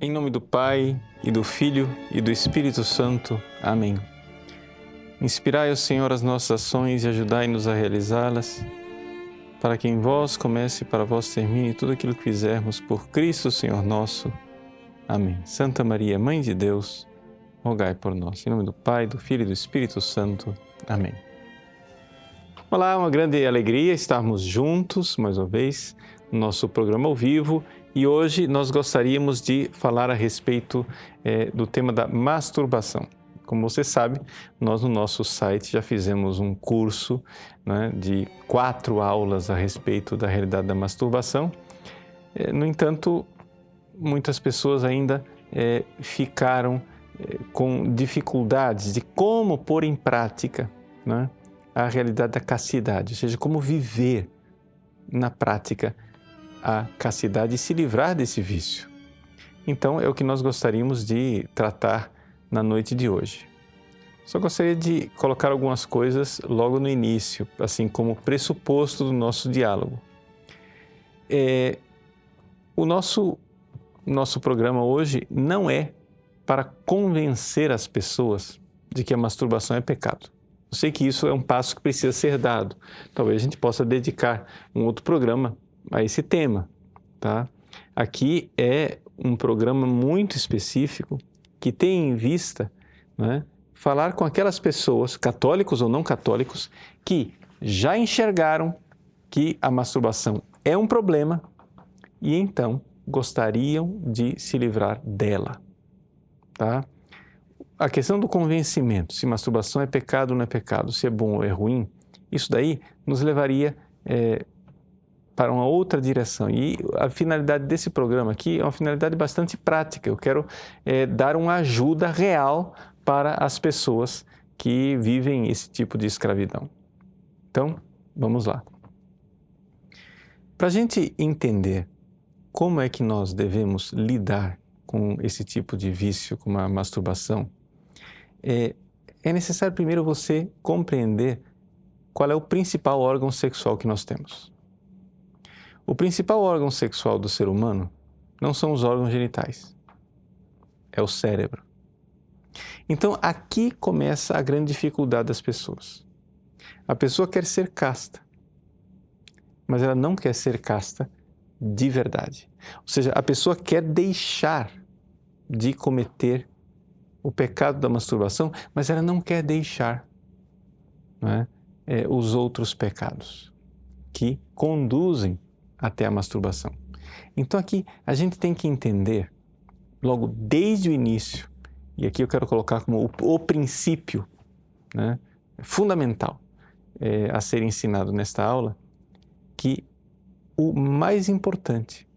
Em nome do Pai, e do Filho, e do Espírito Santo. Amém. Inspirai, ó Senhor, as nossas ações e ajudai-nos a realizá-las, para que em vós comece e para vós termine tudo aquilo que fizermos por Cristo, Senhor nosso. Amém. Santa Maria, Mãe de Deus, rogai por nós. Em nome do Pai, do Filho e do Espírito Santo. Amém. Olá, é uma grande alegria estarmos juntos, mais uma vez, no nosso programa ao vivo. E hoje nós gostaríamos de falar a respeito do tema da masturbação. Como você sabe, nós no nosso site já fizemos um curso, né, de 4 aulas a respeito da realidade da masturbação. No entanto, muitas pessoas ainda ficaram com dificuldades de como pôr em prática, né, a realidade da castidade, ou seja, como viver na prática a castidade e se livrar desse vício. Então, é o que nós gostaríamos de tratar na noite de hoje. Só gostaria de colocar algumas coisas logo no início, assim como pressuposto do nosso diálogo. O nosso programa hoje não é para convencer as pessoas de que a masturbação é pecado. Eu sei que isso é um passo que precisa ser dado. Talvez a gente possa dedicar um outro programa a esse tema, tá? Aqui é um programa muito específico que tem em vista, né, falar com aquelas pessoas, católicos ou não católicos, que já enxergaram que a masturbação é um problema e então gostariam de se livrar dela, tá? A questão do convencimento, se masturbação é pecado ou não é pecado, se é bom ou é ruim, isso daí nos levaria para uma outra direção. E a finalidade desse programa aqui é uma finalidade bastante prática. Eu quero dar uma ajuda real para as pessoas que vivem esse tipo de escravidão. Então, vamos lá. Para a gente entender como é que nós devemos lidar com esse tipo de vício, como a masturbação, é necessário primeiro você compreender qual é o principal órgão sexual que nós temos. O principal órgão sexual do ser humano não são os órgãos genitais, é o cérebro. Então, aqui começa a grande dificuldade das pessoas. A pessoa quer ser casta, mas ela não quer ser casta de verdade. Ou seja, a pessoa quer deixar de cometer o pecado da masturbação, mas ela não quer deixar, né, os outros pecados que conduzem até a masturbação. Então aqui a gente tem que entender, logo desde o início, e aqui eu quero colocar como o princípio, né, fundamental a ser ensinado nesta aula, que o mais importante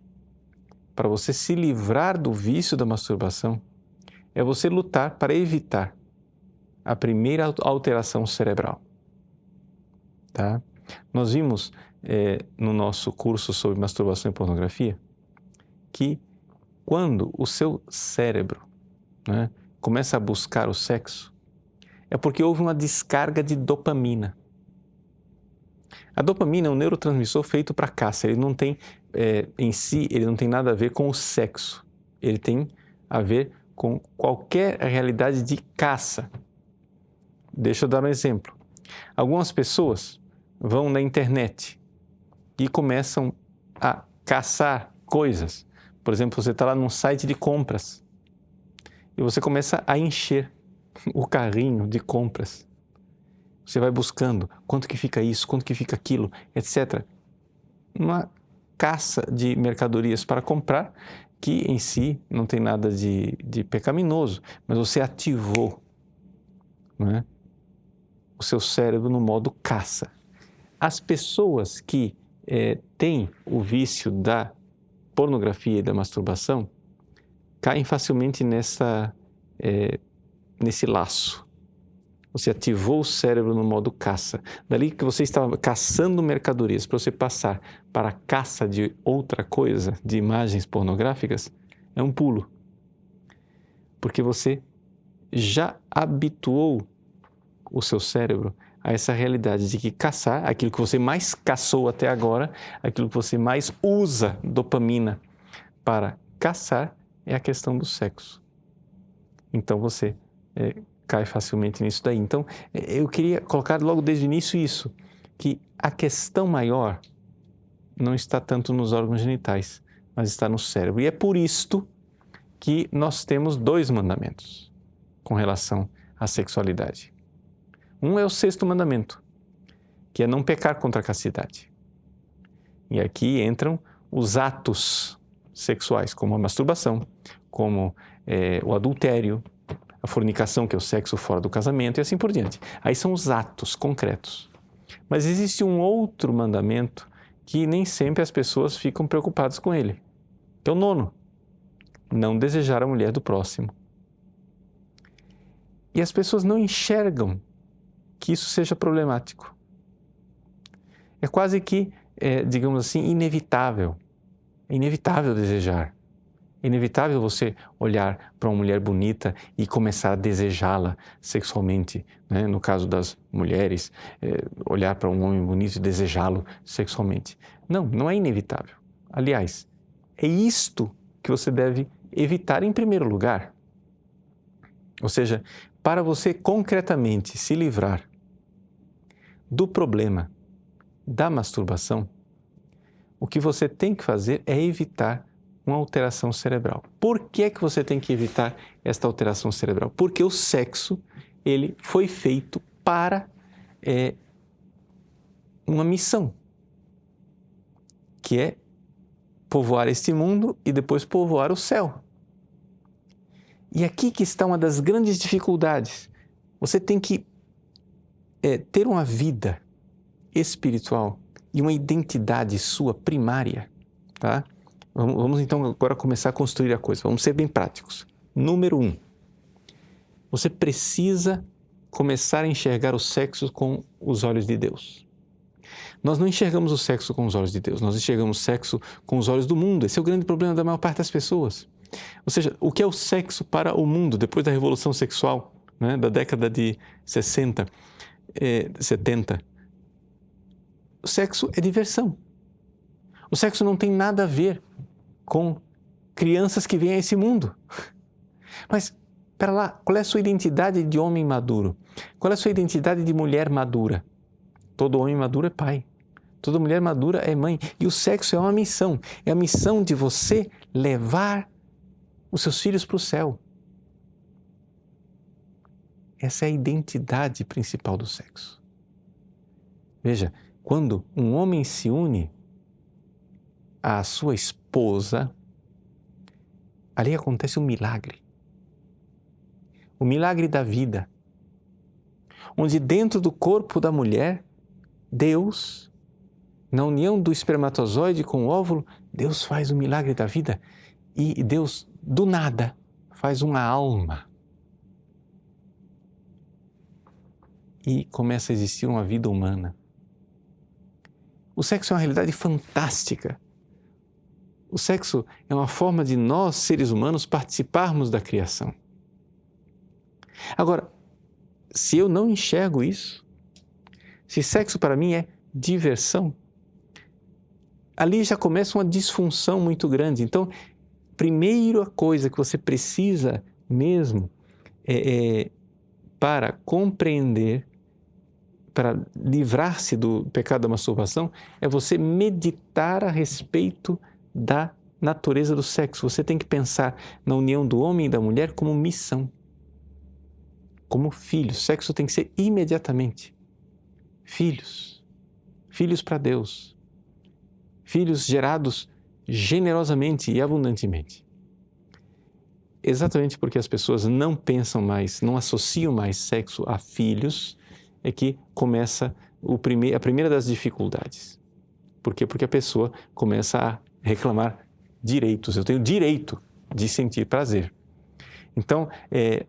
para você se livrar do vício da masturbação é você lutar para evitar a primeira alteração cerebral, tá? Nós vimos no nosso curso sobre masturbação e pornografia que quando o seu cérebro, né, começa a buscar o sexo, é porque houve uma descarga de dopamina. A dopamina é um neurotransmissor feito para caça, ele não tem, em si, ele não tem nada a ver com o sexo, ele tem a ver com qualquer realidade de caça. Deixa eu dar um exemplo. Algumas pessoas vão na internet e começam a caçar coisas. Por exemplo, você está lá num site de compras e você começa a encher o carrinho de compras. Você vai buscando quanto que fica isso, quanto que fica aquilo, etc. Uma caça de mercadorias para comprar que em si não tem nada de pecaminoso, mas você ativou, né, o seu cérebro no modo caça. As pessoas que têm o vício da pornografia e da masturbação caem facilmente nesse laço. Você ativou o cérebro no modo caça. Dali que você estava caçando mercadorias para você passar para a caça de outra coisa, de imagens pornográficas, é um pulo. Porque você já habituou o seu cérebro a essa realidade de que caçar, aquilo que você mais caçou até agora, aquilo que você mais usa dopamina para caçar, é a questão do sexo. Então você cai facilmente nisso daí. Então eu queria colocar logo desde o início isso, que a questão maior não está tanto nos órgãos genitais, mas está no cérebro. E é por isto que nós temos 2 mandamentos com relação à sexualidade. Um é o 6º mandamento, que é não pecar contra a castidade. E aqui entram os atos sexuais, como a masturbação, como o adultério, a fornicação, que é o sexo fora do casamento, e assim por diante. Aí são os atos concretos. Mas existe um outro mandamento que nem sempre as pessoas ficam preocupadas com ele, que é o 9º. Não desejar a mulher do próximo. E as pessoas não enxergam que isso seja problemático. É quase que, digamos assim, inevitável. É inevitável desejar. É inevitável você olhar para uma mulher bonita e começar a desejá-la sexualmente, né? No caso das mulheres, olhar para um homem bonito e desejá-lo sexualmente. Não, não é inevitável. Aliás, é isto que você deve evitar em primeiro lugar. Ou seja, para você concretamente se livrar do problema da masturbação, o que você tem que fazer é evitar uma alteração cerebral. Por que é que você tem que evitar esta alteração cerebral? Porque o sexo, ele foi feito para uma missão, que é povoar este mundo e depois povoar o céu. E aqui que está uma das grandes dificuldades. Você tem que ter uma vida espiritual e uma identidade sua primária, tá? Vamos então agora começar a construir a coisa. Vamos ser bem práticos. Número 1. Você precisa começar a enxergar o sexo com os olhos de Deus. Nós não enxergamos o sexo com os olhos de Deus, nós enxergamos o sexo com os olhos do mundo. Esse é o grande problema da maior parte das pessoas. Ou seja, o que é o sexo para o mundo depois da revolução sexual, né, da década de 60, 70? O sexo é diversão. O sexo não tem nada a ver com crianças que vêm a esse mundo. Mas, espera lá, qual é a sua identidade de homem maduro? Qual é a sua identidade de mulher madura? Todo homem maduro é pai. Toda mulher madura é mãe. E o sexo é uma missão. É a missão de você levar os seus filhos para o céu. Essa é a identidade principal do sexo. Veja, quando um homem se une à sua esposa, ali acontece um milagre. O milagre da vida. Onde dentro do corpo da mulher, Deus, na união do espermatozoide com o óvulo, Deus faz o milagre da vida e Deus, do nada, faz uma alma. E começa a existir uma vida humana. O sexo é uma realidade fantástica. O sexo é uma forma de nós, seres humanos, participarmos da criação. Agora, se eu não enxergo isso, se sexo para mim é diversão, ali já começa uma disfunção muito grande. Então, primeira coisa que você precisa mesmo para compreender, para livrar-se do pecado da masturbação, é você meditar a respeito da natureza do sexo. Você tem que pensar na união do homem e da mulher como missão, como filhos. Sexo tem que ser imediatamente filhos, filhos para Deus, filhos gerados generosamente e abundantemente. Exatamente porque as pessoas não pensam mais, não associam mais sexo a filhos, é que começa a primeira das dificuldades. Por quê? Porque a pessoa começa a reclamar direitos. Eu tenho direito de sentir prazer. Então,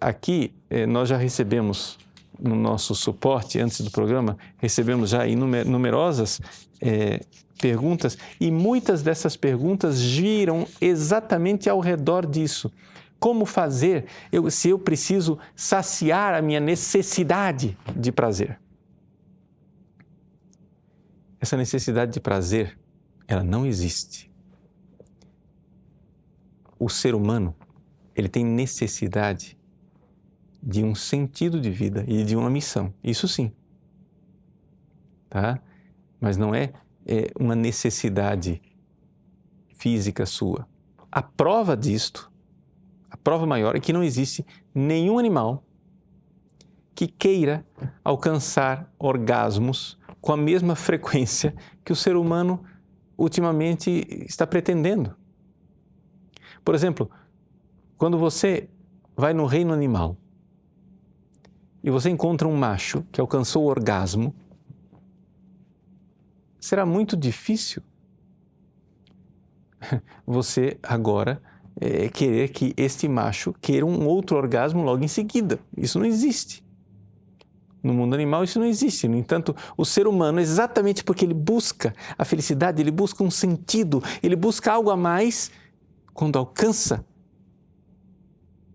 aqui nós já recebemos no nosso suporte, antes do programa, recebemos já numerosas perguntas e muitas dessas perguntas giram exatamente ao redor disso. Como fazer se eu preciso saciar a minha necessidade de prazer? Essa necessidade de prazer, ela não existe. O ser humano ele tem necessidade de um sentido de vida e de uma missão. Isso sim. Tá? Mas não é uma necessidade física sua. A prova disto, a prova maior é que não existe nenhum animal que queira alcançar orgasmos com a mesma frequência que o ser humano ultimamente está pretendendo. Por exemplo, quando você vai no reino animal e você encontra um macho que alcançou o orgasmo, será muito difícil você agora querer que este macho queira um outro orgasmo logo em seguida. Isso não existe. No mundo animal isso não existe. No entanto, o ser humano, exatamente porque ele busca a felicidade, ele busca um sentido, ele busca algo a mais, quando alcança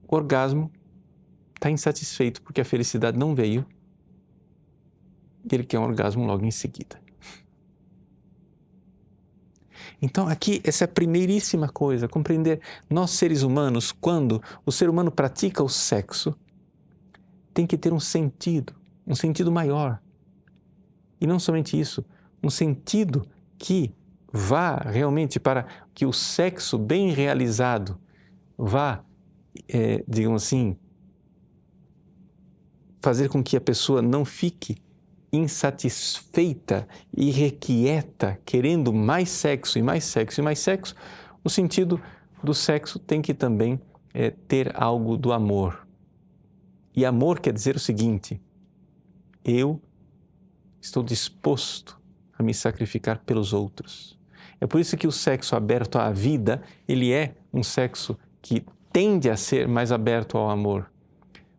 o orgasmo, está insatisfeito porque a felicidade não veio e ele quer um orgasmo logo em seguida. Então aqui, essa é a primeiríssima coisa, compreender nós seres humanos, quando o ser humano pratica o sexo, tem que ter um sentido maior. E não somente isso, um sentido que vá realmente para que o sexo bem realizado vá, digamos assim, fazer com que a pessoa não fique insatisfeita, irrequieta, querendo mais sexo e mais sexo e mais sexo. O sentido do sexo tem que também ter algo do amor. E amor quer dizer o seguinte: eu estou disposto a me sacrificar pelos outros. É por isso que o sexo aberto à vida, ele é um sexo que tende a ser mais aberto ao amor.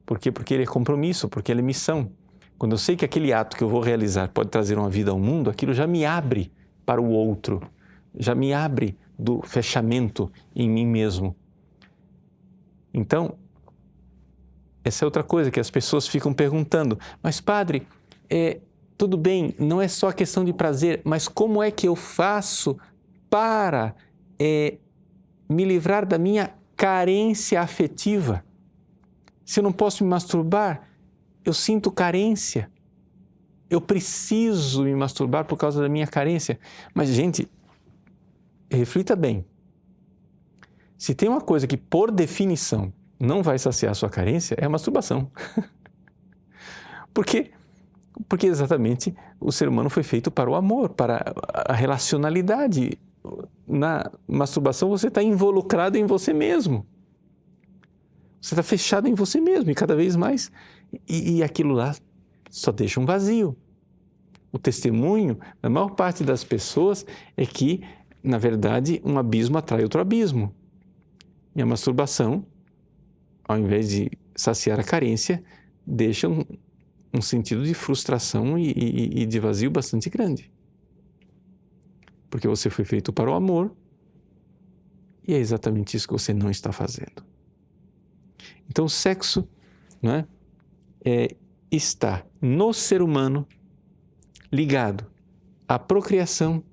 Por quê? Porque ele é compromisso, porque ele é missão. Quando eu sei que aquele ato que eu vou realizar pode trazer uma vida ao mundo, aquilo já me abre para o outro, já me abre do fechamento em mim mesmo. Então, essa é outra coisa que as pessoas ficam perguntando. Mas, padre, tudo bem, não é só questão de prazer, mas como é que eu faço para me livrar da minha carência afetiva? Se eu não posso me masturbar, eu sinto carência. Eu preciso me masturbar por causa da minha carência. Mas, gente, reflita bem. Se tem uma coisa que, por definição, não vai saciar a sua carência, é a masturbação. Por quê? Porque exatamente o ser humano foi feito para o amor, para a relacionalidade. Na masturbação você está involucrado em você mesmo. Você está fechado em você mesmo e cada vez mais. E aquilo lá só deixa um vazio. O testemunho da maior parte das pessoas é que, na verdade, um abismo atrai outro abismo. E a masturbação, ao invés de saciar a carência, deixa um sentido de frustração e de vazio bastante grande. Porque você foi feito para o amor e é exatamente isso que você não está fazendo. Então, o sexo, não é, está no ser humano ligado à procriação,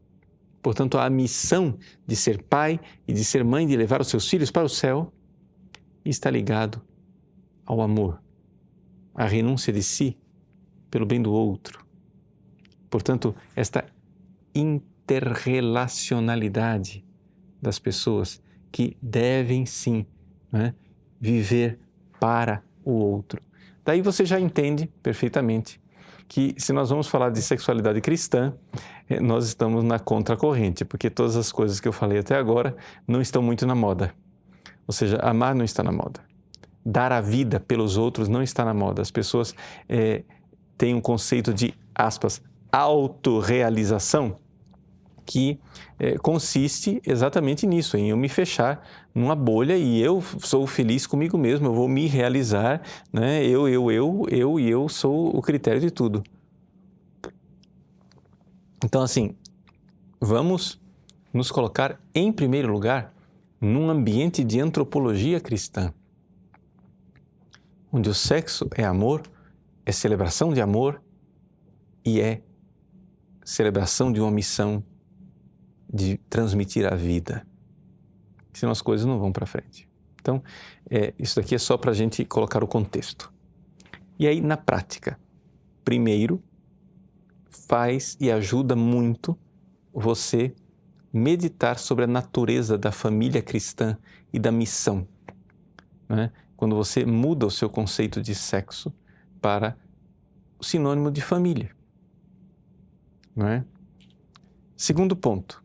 portanto, à missão de ser pai e de ser mãe, de levar os seus filhos para o céu, e está ligado ao amor, à renúncia de si pelo bem do outro. Portanto, esta interrelacionalidade das pessoas que devem sim, né, viver para o outro. Daí você já entende perfeitamente que se nós vamos falar de sexualidade cristã, nós estamos na contracorrente, porque todas as coisas que eu falei até agora não estão muito na moda. Ou seja, amar não está na moda. Dar a vida pelos outros não está na moda. As pessoas têm um conceito de, aspas, autorrealização, que consiste exatamente nisso, em eu me fechar numa bolha e eu sou feliz comigo mesmo, eu vou me realizar, né? Eu sou o critério de tudo. Então, assim, vamos nos colocar em primeiro lugar num ambiente de antropologia cristã, onde o sexo é amor, é celebração de amor e é celebração de uma missão de transmitir a vida. Senão as coisas não vão para frente. Então, isso daqui é só para a gente colocar o contexto. E aí, na prática, primeiro, faz e ajuda muito você meditar sobre a natureza da família cristã e da missão, né? Quando você muda o seu conceito de sexo para o sinônimo de família, não é? Segundo ponto,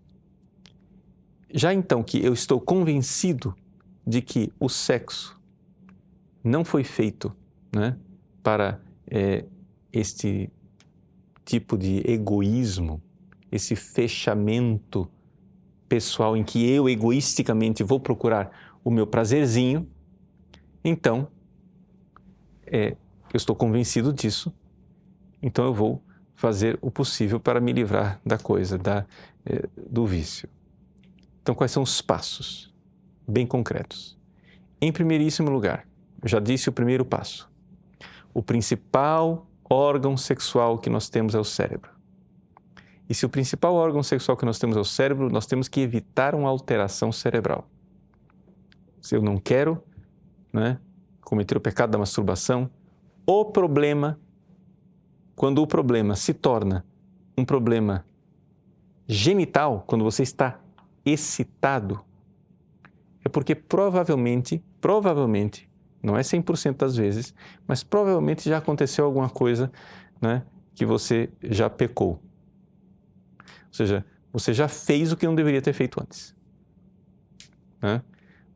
já então que eu estou convencido de que o sexo não foi feito, né, para este tipo de egoísmo, esse fechamento pessoal em que eu egoisticamente vou procurar o meu prazerzinho, então eu estou convencido disso, então eu vou fazer o possível para me livrar da coisa, do vício. Então, quais são os passos bem concretos? Em primeiríssimo lugar, eu já disse o primeiro passo. O principal órgão sexual que nós temos é o cérebro. E se o principal órgão sexual que nós temos é o cérebro, nós temos que evitar uma alteração cerebral. Se eu não quero, né, cometer o pecado da masturbação, quando o problema se torna um problema genital, quando você está excitado, é porque provavelmente, não é 100% das vezes, mas provavelmente já aconteceu alguma coisa, né, que você já pecou. Ou seja, você já fez o que não deveria ter feito antes, né?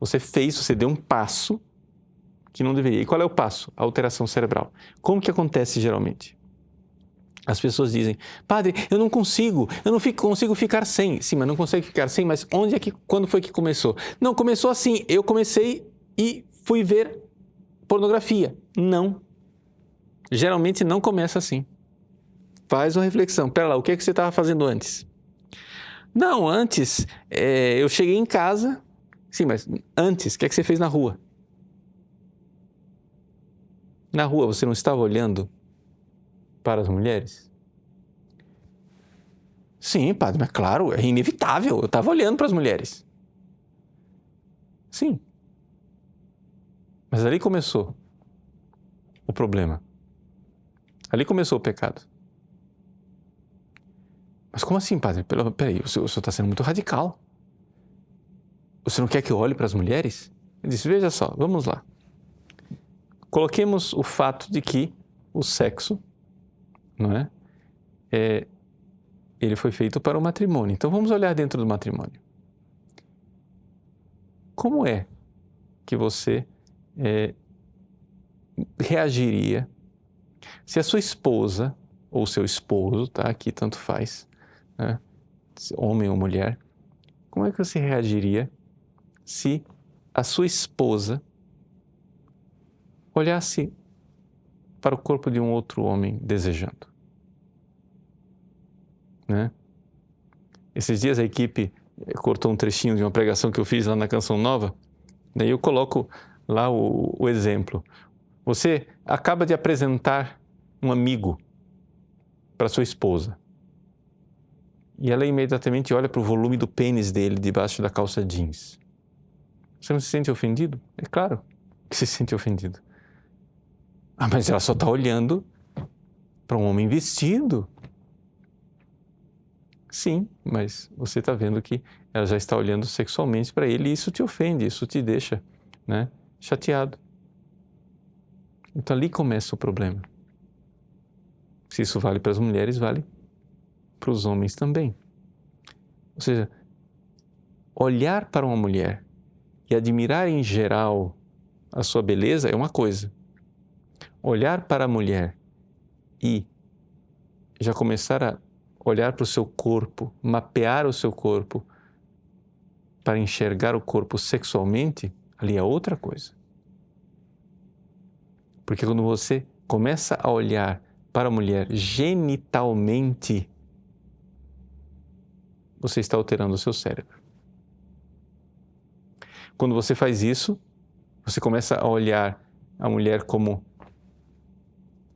Você deu um passo que não deveria. E qual é o passo? A alteração cerebral. Como que acontece geralmente? As pessoas dizem, padre, eu não consigo ficar sem. Sim, mas não consegue ficar sem, mas quando foi que começou? Não, começou assim, eu comecei e fui ver pornografia. Não. Geralmente não começa assim. Faz uma reflexão. Pera lá, o que é que você estava fazendo antes? Não, antes eu cheguei em casa. Sim, mas antes, o que é que você fez na rua? Na rua você não estava olhando para as mulheres? Sim, padre, mas claro, é inevitável. Eu estava olhando para as mulheres. Sim. Mas ali começou o problema. Ali começou o pecado. Mas como assim, padre? Peraí, o senhor está sendo muito radical. Você não quer que eu olhe para as mulheres? Ele disse, veja só, vamos lá. Coloquemos o fato de que o sexo, não é? Ele foi feito para o matrimônio. Então vamos olhar dentro do matrimônio. Como é que você reagiria se a sua esposa ou seu esposo, tá? Aqui tanto faz, né? Homem ou mulher, como é que você reagiria se a sua esposa olhasse para o corpo de um outro homem desejando, né? Esses dias a equipe cortou um trechinho de uma pregação que eu fiz lá na Canção Nova, daí eu coloco lá o exemplo. Você acaba de apresentar um amigo para sua esposa e ela imediatamente olha para o volume do pênis dele debaixo da calça jeans. Você não se sente ofendido? É claro que se sente ofendido. Ah, mas ela só está olhando para um homem vestido. Sim, mas você está vendo que ela já está olhando sexualmente para ele e isso te ofende, isso te deixa, né, chateado. Então ali começa o problema. Se isso vale para as mulheres, vale para os homens também. Ou seja, olhar para uma mulher e admirar em geral a sua beleza é uma coisa. Olhar para a mulher e já começar a olhar para o seu corpo, mapear o seu corpo para enxergar o corpo sexualmente, ali é outra coisa. Porque quando você começa a olhar para a mulher genitalmente, você está alterando o seu cérebro. Quando você faz isso, você começa a olhar a mulher como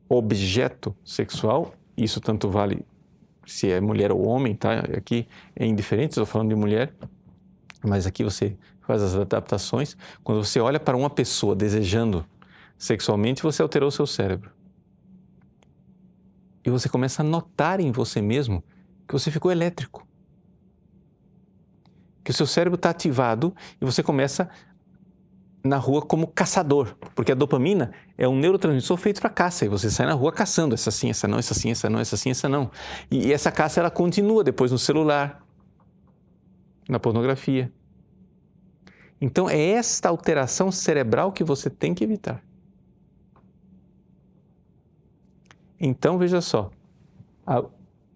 objeto sexual, isso tanto vale se é mulher ou homem, tá? Aqui é indiferente, estou falando de mulher, mas aqui você faz as adaptações. Quando você olha para uma pessoa desejando sexualmente, você alterou o seu cérebro. E você começa a notar em você mesmo que você ficou elétrico. Que o seu cérebro está ativado e você começa na rua como caçador. Porque a dopamina é um neurotransmissor feito para caça. E você sai na rua caçando. Essa sim, essa não, essa sim, essa não, essa sim, essa não. E essa caça ela continua depois no celular, na pornografia. Então é esta alteração cerebral que você tem que evitar. Então veja só, a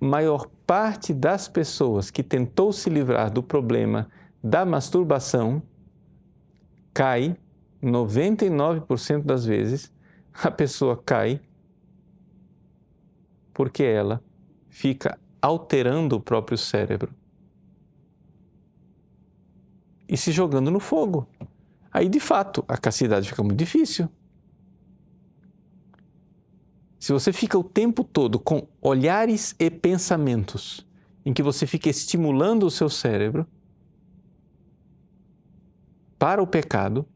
maior parte das pessoas que tentou se livrar do problema da masturbação cai, 99% das vezes, a pessoa cai porque ela fica alterando o próprio cérebro e se jogando no fogo. Aí, de fato, a castidade fica muito difícil. Se você fica o tempo todo com olhares e pensamentos em que você fica estimulando o seu cérebro para o pecado,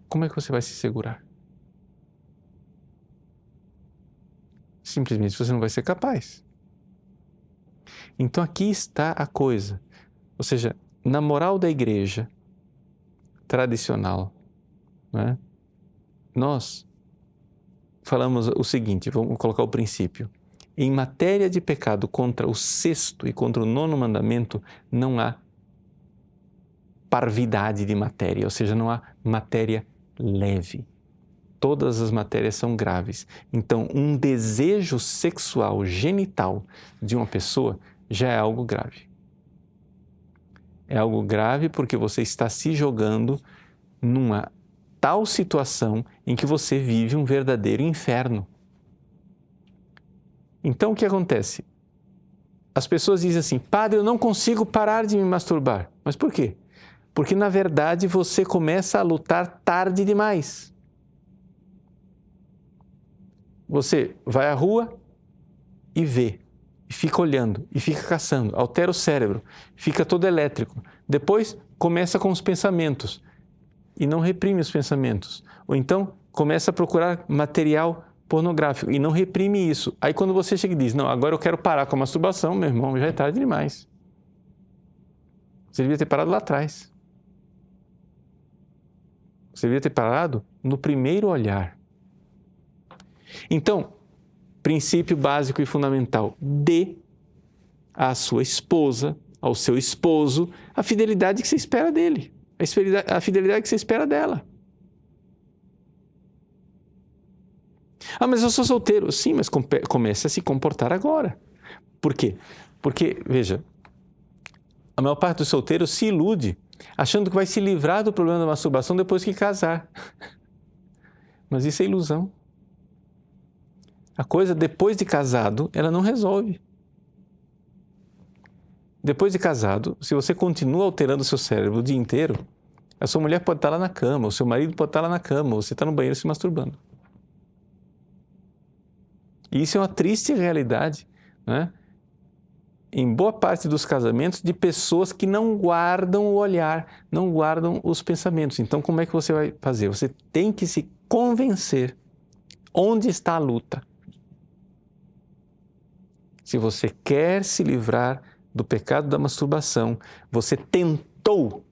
como é que você vai se segurar? Simplesmente você não vai ser capaz. Então aqui está a coisa. Ou seja, na moral da igreja tradicional, né, nós falamos o seguinte, vamos colocar o princípio. Em matéria de pecado contra o sexto e contra o nono mandamento, não há parvidade de matéria, ou seja, não há matéria leve. Todas as matérias são graves. Então, um desejo sexual genital de uma pessoa já é algo grave. É algo grave porque você está se jogando numa tal situação em que você vive um verdadeiro inferno. Então, o que acontece? As pessoas dizem assim, padre, eu não consigo parar de me masturbar. Mas por quê? Porque, na verdade, você começa a lutar tarde demais. Você vai à rua e vê, e fica olhando, e fica caçando, altera o cérebro, fica todo elétrico. Depois, começa com os pensamentos e não reprime os pensamentos. Ou então, começa a procurar material pornográfico e não reprime isso. Aí quando você chega e diz, não, agora eu quero parar com a masturbação, meu irmão, já é tarde demais. Você devia ter parado lá atrás. Você devia ter parado no primeiro olhar. Então, princípio básico e fundamental, dê à sua esposa, ao seu esposo, a fidelidade que você espera dele, a fidelidade que você espera dela. Ah, mas eu sou solteiro. Sim, mas comece a se comportar agora. Por quê? Porque, veja, a maior parte dos solteiros se ilude, achando que vai se livrar do problema da masturbação depois que casar. Mas isso é ilusão. A coisa, depois de casado, ela não resolve. Depois de casado, se você continua alterando o seu cérebro o dia inteiro, a sua mulher pode estar lá na cama, o seu marido pode estar lá na cama, você está no banheiro se masturbando. E isso é uma triste realidade, né? Em boa parte dos casamentos, de pessoas que não guardam o olhar, não guardam os pensamentos. Então, como é que você vai fazer? Você tem que se convencer onde está a luta. Se você quer se livrar do pecado da masturbação, você tentou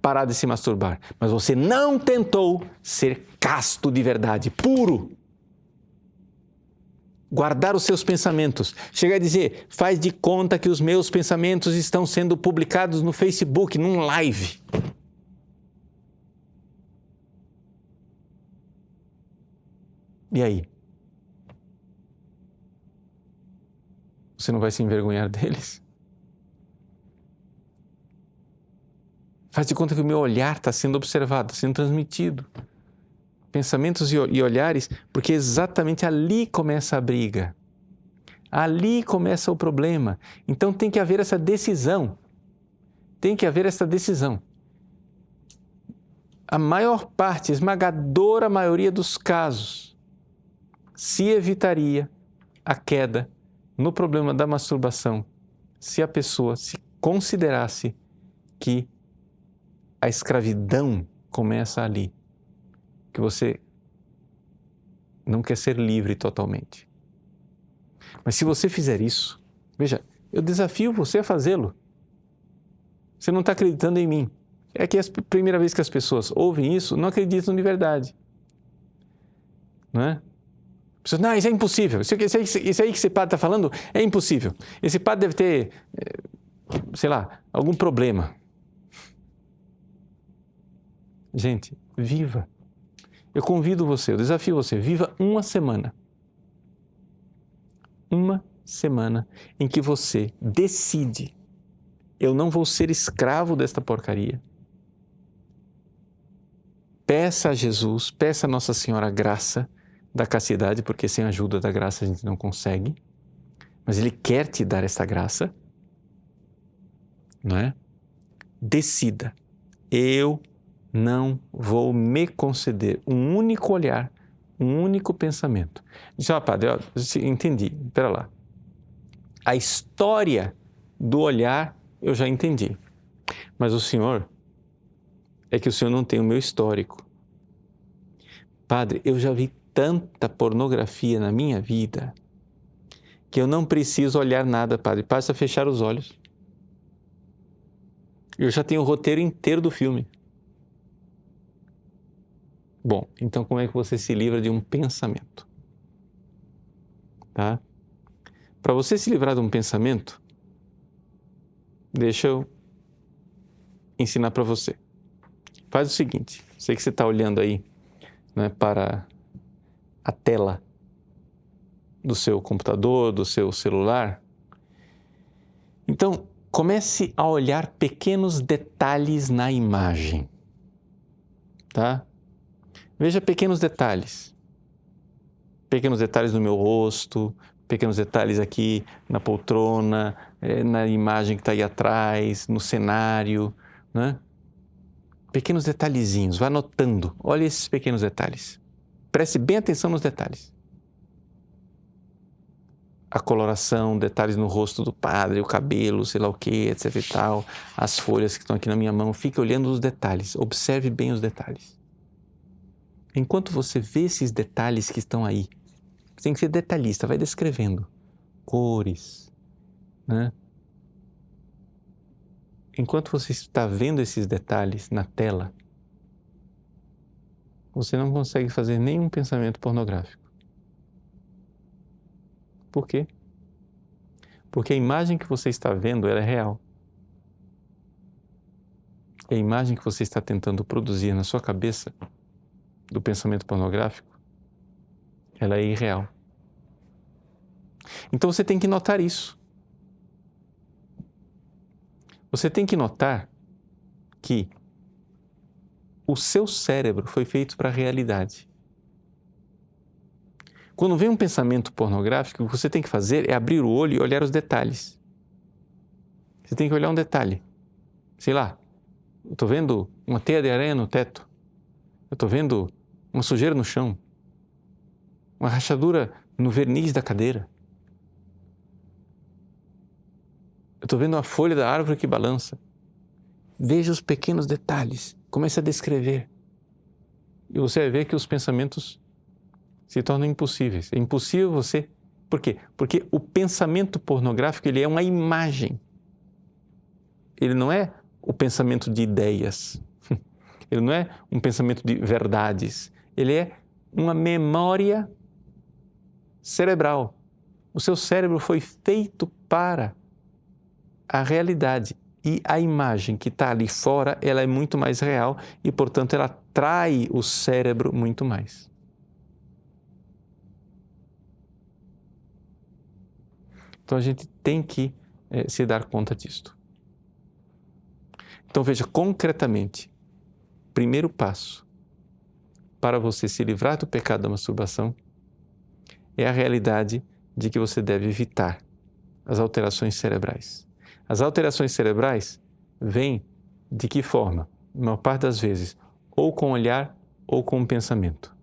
parar de se masturbar, mas você não tentou ser casto de verdade, puro. Guardar os seus pensamentos. Chega a dizer, faz de conta que os meus pensamentos estão sendo publicados no Facebook, num live. E aí? Você não vai se envergonhar deles? Faz de conta que o meu olhar está sendo observado, está sendo transmitido. Pensamentos e olhares, porque exatamente ali começa a briga. Ali começa o problema. Então tem que haver essa decisão. Tem que haver essa decisão. A maior parte, a esmagadora maioria dos casos, se evitaria a queda no problema da masturbação se a pessoa se considerasse que a escravidão começa ali, que você não quer ser livre totalmente. Mas se você fizer isso, veja, eu desafio você a fazê-lo. Você não está acreditando em mim. É que a primeira vez que as pessoas ouvem isso, não acreditam de verdade. Não é? Pessoas, não, isso é impossível. Isso aí que esse padre está falando é impossível. Esse padre deve ter, sei lá, algum problema. Gente, viva. Eu convido você, eu desafio você, viva uma semana. Uma semana em que você decide, eu não vou ser escravo desta porcaria. Peça a Jesus, peça a Nossa Senhora a graça da castidade, porque sem a ajuda da graça a gente não consegue. Mas Ele quer te dar essa graça, não é? Decida, eu não vou me conceder um único olhar, um único pensamento. Diz, padre, eu entendi, espera lá. A história do olhar eu já entendi, mas o senhor, é que o senhor não tem o meu histórico. Padre, eu já vi tanta pornografia na minha vida que eu não preciso olhar nada, padre, basta fechar os olhos. Eu já tenho o roteiro inteiro do filme. Bom, então como é que você se livra de um pensamento? Tá? Para você se livrar de um pensamento, deixa eu ensinar para você. Faz o seguinte, sei que você está olhando aí, né, para a tela do seu computador, do seu celular. Então, comece a olhar pequenos detalhes na imagem, tá? Veja pequenos detalhes. Pequenos detalhes no meu rosto, pequenos detalhes aqui na poltrona, na imagem que está aí atrás, no cenário, né? Pequenos detalhezinhos, vá anotando. Olha esses pequenos detalhes. Preste bem atenção nos detalhes. A coloração, detalhes no rosto do padre, o cabelo, sei lá o que, etc e tal, as folhas que estão aqui na minha mão. Fique olhando os detalhes, observe bem os detalhes. Enquanto você vê esses detalhes que estão aí, você tem que ser detalhista, vai descrevendo cores, né? Enquanto você está vendo esses detalhes na tela, você não consegue fazer nenhum pensamento pornográfico. Por quê? Porque a imagem que você está vendo, ela é real. A imagem que você está tentando produzir na sua cabeça do pensamento pornográfico, ela é irreal. Então você tem que notar isso. Você tem que notar que o seu cérebro foi feito para a realidade. Quando vem um pensamento pornográfico, o que você tem que fazer é abrir o olho e olhar os detalhes. Você tem que olhar um detalhe. Sei lá, eu estou vendo uma teia de aranha no teto. Eu estou vendo uma sujeira no chão. Uma rachadura no verniz da cadeira. Eu estou vendo uma folha da árvore que balança. Veja os pequenos detalhes. Comece a descrever. E você vai ver que os pensamentos se tornam impossíveis. É impossível você... Por quê? Porque o pensamento pornográfico, ele é uma imagem. Ele não é o pensamento de ideias. Ele não é um pensamento de verdades. Ele é uma memória cerebral. O seu cérebro foi feito para a realidade. E a imagem que está ali fora, ela é muito mais real e, portanto, ela atrai o cérebro muito mais. Então, a gente tem que se dar conta disto. Então, veja, concretamente, primeiro passo para você se livrar do pecado da masturbação é a realidade de que você deve evitar as alterações cerebrais. As alterações cerebrais vêm de que forma? Na maior parte das vezes, ou com o olhar ou com o pensamento.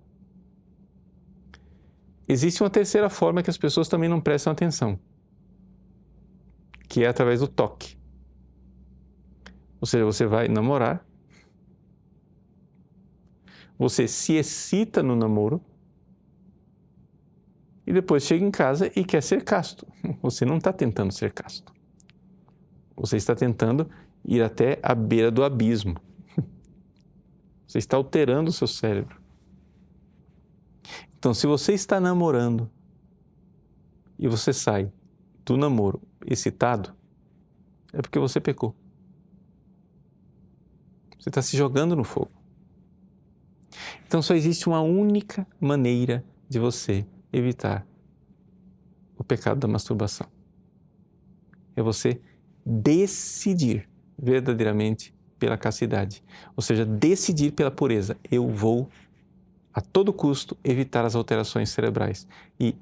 Existe uma terceira forma que as pessoas também não prestam atenção, que é através do toque. Ou seja, você vai namorar, você se excita no namoro e depois chega em casa e quer ser casto. Você não está tentando ser casto. Você está tentando ir até a beira do abismo. Você está alterando o seu cérebro. Então, se você está namorando e você sai do namoro excitado, é porque você pecou. Você está se jogando no fogo. Então, só existe uma única maneira de você evitar o pecado da masturbação. É você decidir verdadeiramente pela castidade. Ou seja, decidir pela pureza. Eu vou, a todo custo, evitar as alterações cerebrais. E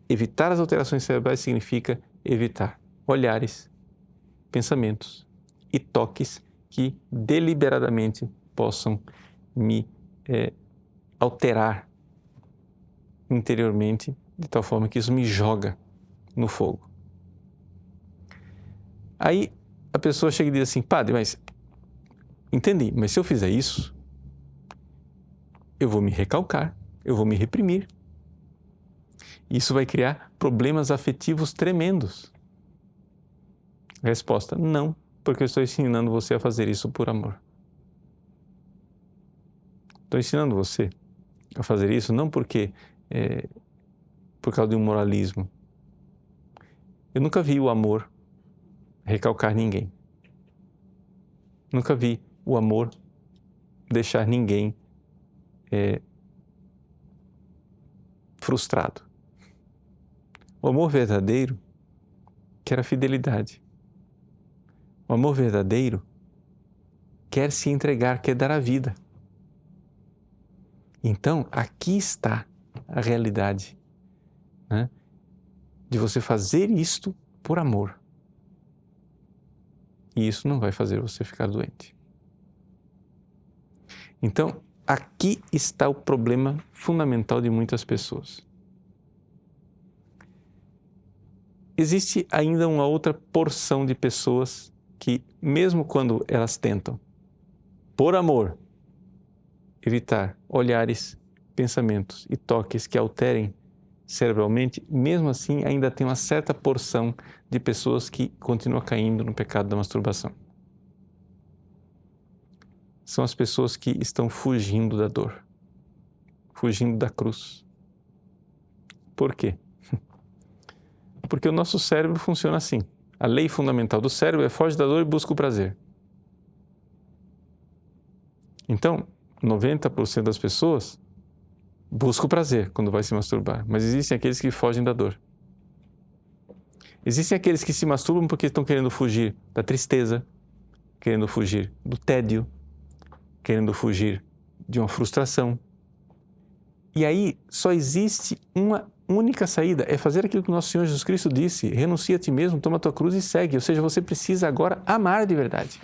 evitar as alterações cerebrais significa evitar olhares, pensamentos e toques que deliberadamente possam me alterar interiormente, de tal forma que isso me joga no fogo. Aí a pessoa chega e diz assim: padre, mas entendi, mas se eu fizer isso, eu vou me recalcar, eu vou me reprimir. Isso vai criar problemas afetivos tremendos. Resposta: não, porque eu estou ensinando você a fazer isso por amor. Estou ensinando você a fazer isso não porque por causa de um moralismo. Eu nunca vi o amor recalcar ninguém. Nunca vi o amor deixar ninguém frustrado. O amor verdadeiro quer a fidelidade. O amor verdadeiro quer se entregar, quer dar a vida. Então, aqui está a realidade, né, de você fazer isto por amor. E isso não vai fazer você ficar doente. Então, aqui está o problema fundamental de muitas pessoas. Existe ainda uma outra porção de pessoas que, mesmo quando elas tentam, por amor, evitar olhares, pensamentos e toques que alterem cerebralmente, mesmo assim ainda tem uma certa porção de pessoas que continuam caindo no pecado da masturbação. São as pessoas que estão fugindo da dor, fugindo da cruz. Por quê? Porque o nosso cérebro funciona assim. A lei fundamental do cérebro é foge da dor e busca o prazer. Então, 90% das pessoas buscam o prazer quando vai se masturbar, mas existem aqueles que fogem da dor. Existem aqueles que se masturbam porque estão querendo fugir da tristeza, querendo fugir do tédio, querendo fugir de uma frustração. E aí só existe uma única saída, é fazer aquilo que o nosso Senhor Jesus Cristo disse: renuncia a ti mesmo, toma a tua cruz e segue. Ou seja, você precisa agora amar de verdade.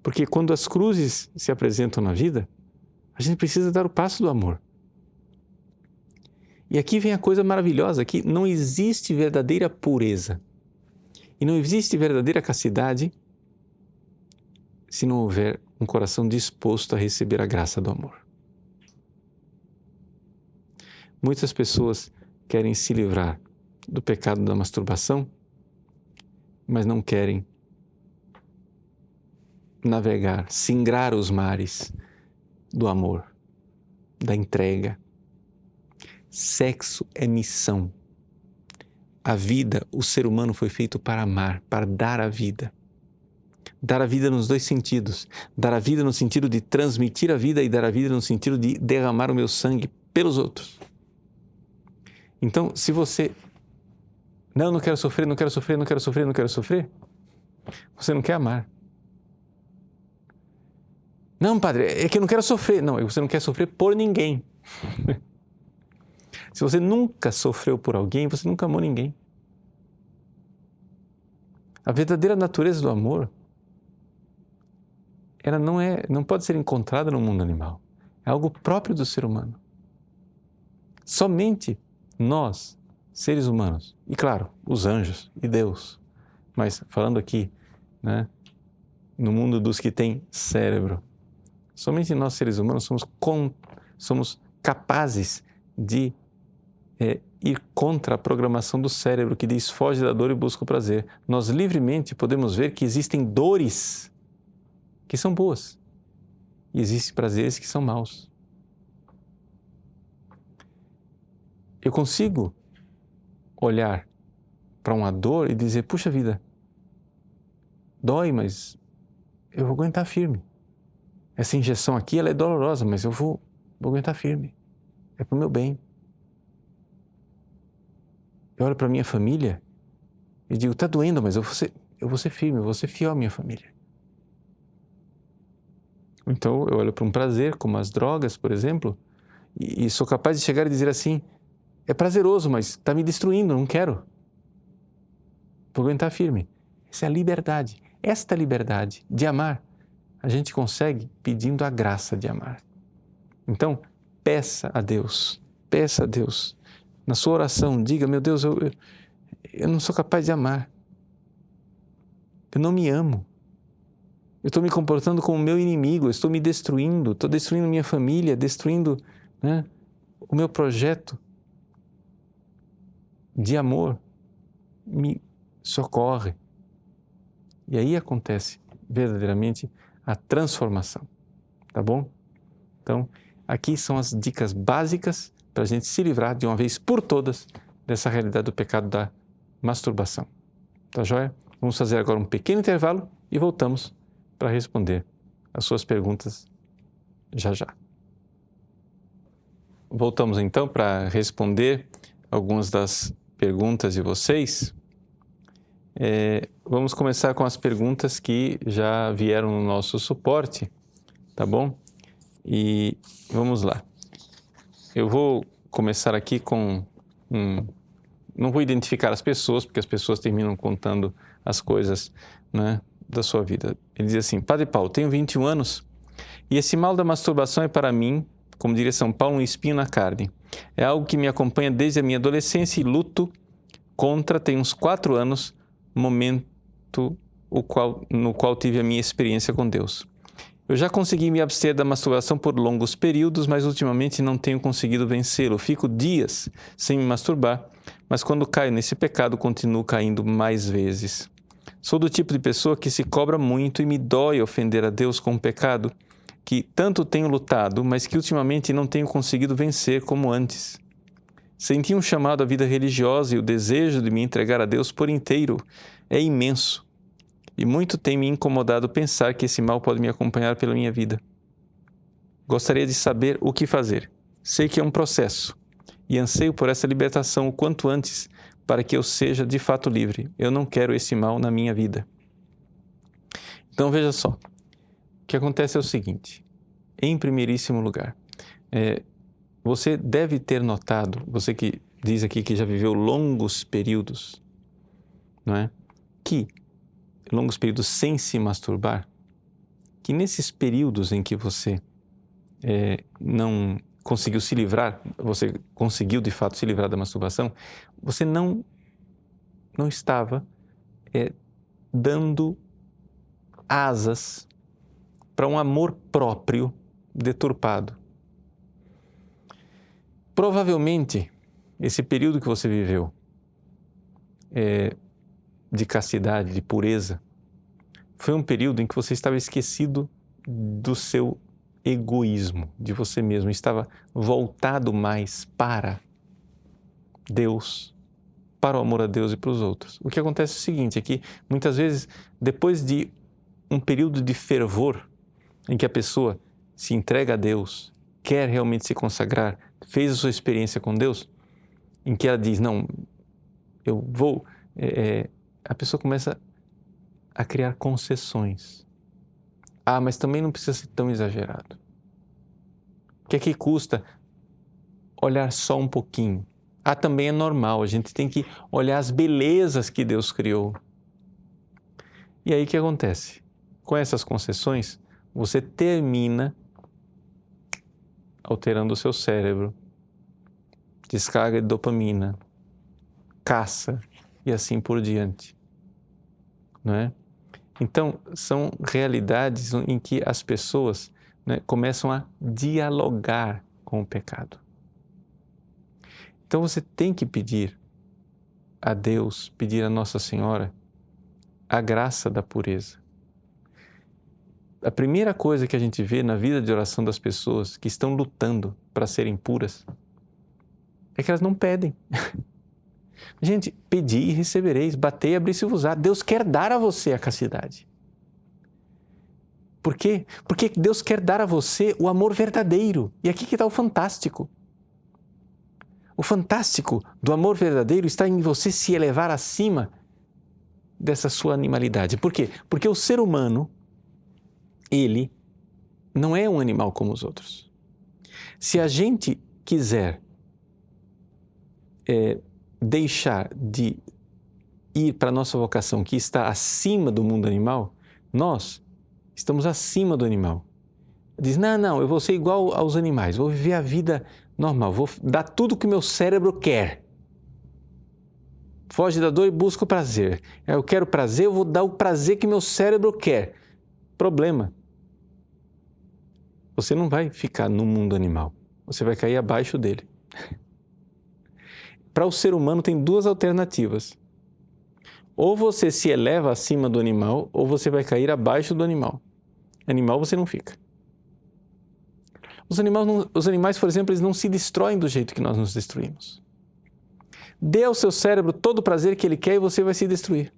Porque quando as cruzes se apresentam na vida, a gente precisa dar o passo do amor. E aqui vem a coisa maravilhosa, que não existe verdadeira pureza e não existe verdadeira castidade se não houver um coração disposto a receber a graça do amor. Muitas pessoas querem se livrar do pecado da masturbação, mas não querem navegar, singrar os mares do amor, da entrega. Sexo é missão. A vida, o ser humano foi feito para amar, para dar a vida. Dar a vida nos dois sentidos. Dar a vida no sentido de transmitir a vida e dar a vida no sentido de derramar o meu sangue pelos outros. Então, se você... não quero sofrer, não quero sofrer, não quero sofrer, não quero sofrer, você não quer amar. Não, padre, é que eu não quero sofrer. Não, você não quer sofrer por ninguém. Se você nunca sofreu por alguém, você nunca amou ninguém. A verdadeira natureza do amor, ela não pode ser encontrada no mundo animal. É algo próprio do ser humano. Somente nós, seres humanos, e claro, os anjos e Deus, mas falando aqui, né, no mundo dos que têm cérebro. Somente nós, seres humanos, somos capazes de ir contra a programação do cérebro que diz foge da dor e busca o prazer. Nós livremente podemos ver que existem dores que são boas e existem prazeres que são maus. Eu consigo olhar para uma dor e dizer, puxa vida, dói, mas eu vou aguentar firme. Essa injeção aqui, ela é dolorosa, mas eu vou aguentar firme. É para o meu bem. Eu olho para a minha família e digo, está doendo, mas eu vou ser firme, eu vou ser fiel à minha família. Então, eu olho para um prazer, como as drogas, por exemplo, e sou capaz de chegar e dizer assim, é prazeroso, mas está me destruindo, não quero. Vou aguentar firme. Essa é a liberdade. Esta liberdade de amar, a gente consegue pedindo a graça de amar. Então, peça a Deus, na sua oração, diga, meu Deus, eu não sou capaz de amar. Eu não me amo. Eu estou me comportando como meu inimigo, eu estou me destruindo, estou destruindo minha família, destruindo, né, o meu projeto de amor. Me socorre. E aí acontece verdadeiramente a transformação, tá bom? Então, aqui são as dicas básicas para a gente se livrar de uma vez por todas dessa realidade do pecado da masturbação. Tá joia? Vamos fazer agora um pequeno intervalo e voltamos para responder as suas perguntas já já. Voltamos então para responder algumas das perguntas de vocês. Vamos começar com as perguntas que já vieram no nosso suporte, tá bom? E vamos lá. Eu vou começar aqui com não vou identificar as pessoas, porque as pessoas terminam contando as coisas, né, da sua vida. Ele diz assim, Padre Paulo, tenho 21 anos e esse mal da masturbação é para mim, como diria São Paulo, um espinho na carne. É algo que me acompanha desde a minha adolescência e luto contra, tem uns 4 anos, momento no qual tive a minha experiência com Deus. Eu já consegui me abster da masturbação por longos períodos, mas ultimamente não tenho conseguido vencê-lo. Fico dias sem me masturbar, mas quando caio nesse pecado, continuo caindo mais vezes. Sou do tipo de pessoa que se cobra muito e me dói ofender a Deus com um pecado que tanto tenho lutado, mas que ultimamente não tenho conseguido vencer como antes. Senti um chamado à vida religiosa e o desejo de me entregar a Deus por inteiro é imenso. E muito tem me incomodado pensar que esse mal pode me acompanhar pela minha vida. Gostaria de saber o que fazer. Sei que é um processo e anseio por essa libertação o quanto antes para que eu seja de fato livre. Eu não quero esse mal na minha vida. Então veja só, o que acontece é o seguinte, em primeiríssimo lugar, você deve ter notado, você que diz aqui que já viveu longos períodos, não é? Longos períodos sem se masturbar, que nesses períodos em que você não conseguiu se livrar, você conseguiu de fato se livrar da masturbação, você não estava dando asas para um amor próprio deturpado. Provavelmente, esse período que você viveu de castidade, de pureza, foi um período em que você estava esquecido do seu egoísmo, de você mesmo, estava voltado mais para Deus, para o amor a Deus e para os outros. O que acontece é o seguinte, é que muitas vezes, depois de um período de fervor, em que a pessoa se entrega a Deus, quer realmente se consagrar, fez a sua experiência com Deus, em que ela diz, não, eu vou... a pessoa começa a criar concessões. Ah, mas também não precisa ser tão exagerado. O que é que custa olhar só um pouquinho? Ah, também é normal, a gente tem que olhar as belezas que Deus criou. E aí o que acontece? Com essas concessões, você termina alterando o seu cérebro, descarga de dopamina, caça e assim por diante, não é? Então, são realidades em que as pessoas, né, começam a dialogar com o pecado. Então, você tem que pedir a Deus, pedir a Nossa Senhora, a graça da pureza. A primeira coisa que a gente vê na vida de oração das pessoas que estão lutando para serem puras é que elas não pedem. Gente, pedi e recebereis, batei e abri-se-vos-á. Deus quer dar a você a castidade. Por quê? Porque Deus quer dar a você o amor verdadeiro. E aqui que está o fantástico. O fantástico do amor verdadeiro está em você se elevar acima dessa sua animalidade. Por quê? Porque o ser humano, ele não é um animal como os outros. Se a gente quiser deixar de ir para a nossa vocação, que está acima do mundo animal, nós estamos acima do animal. Diz, não, eu vou ser igual aos animais, vou viver a vida normal, vou dar tudo que o meu cérebro quer. Foge da dor e busca o prazer. Eu quero prazer, eu vou dar o prazer que meu cérebro quer. Problema. Você não vai ficar no mundo animal, você vai cair abaixo dele. Para o ser humano tem duas alternativas. Ou você se eleva acima do animal, ou você vai cair abaixo do animal. Animal você não fica. Os animais, por exemplo, eles não se destroem do jeito que nós nos destruímos. Dê ao seu cérebro todo o prazer que ele quer e você vai se destruir.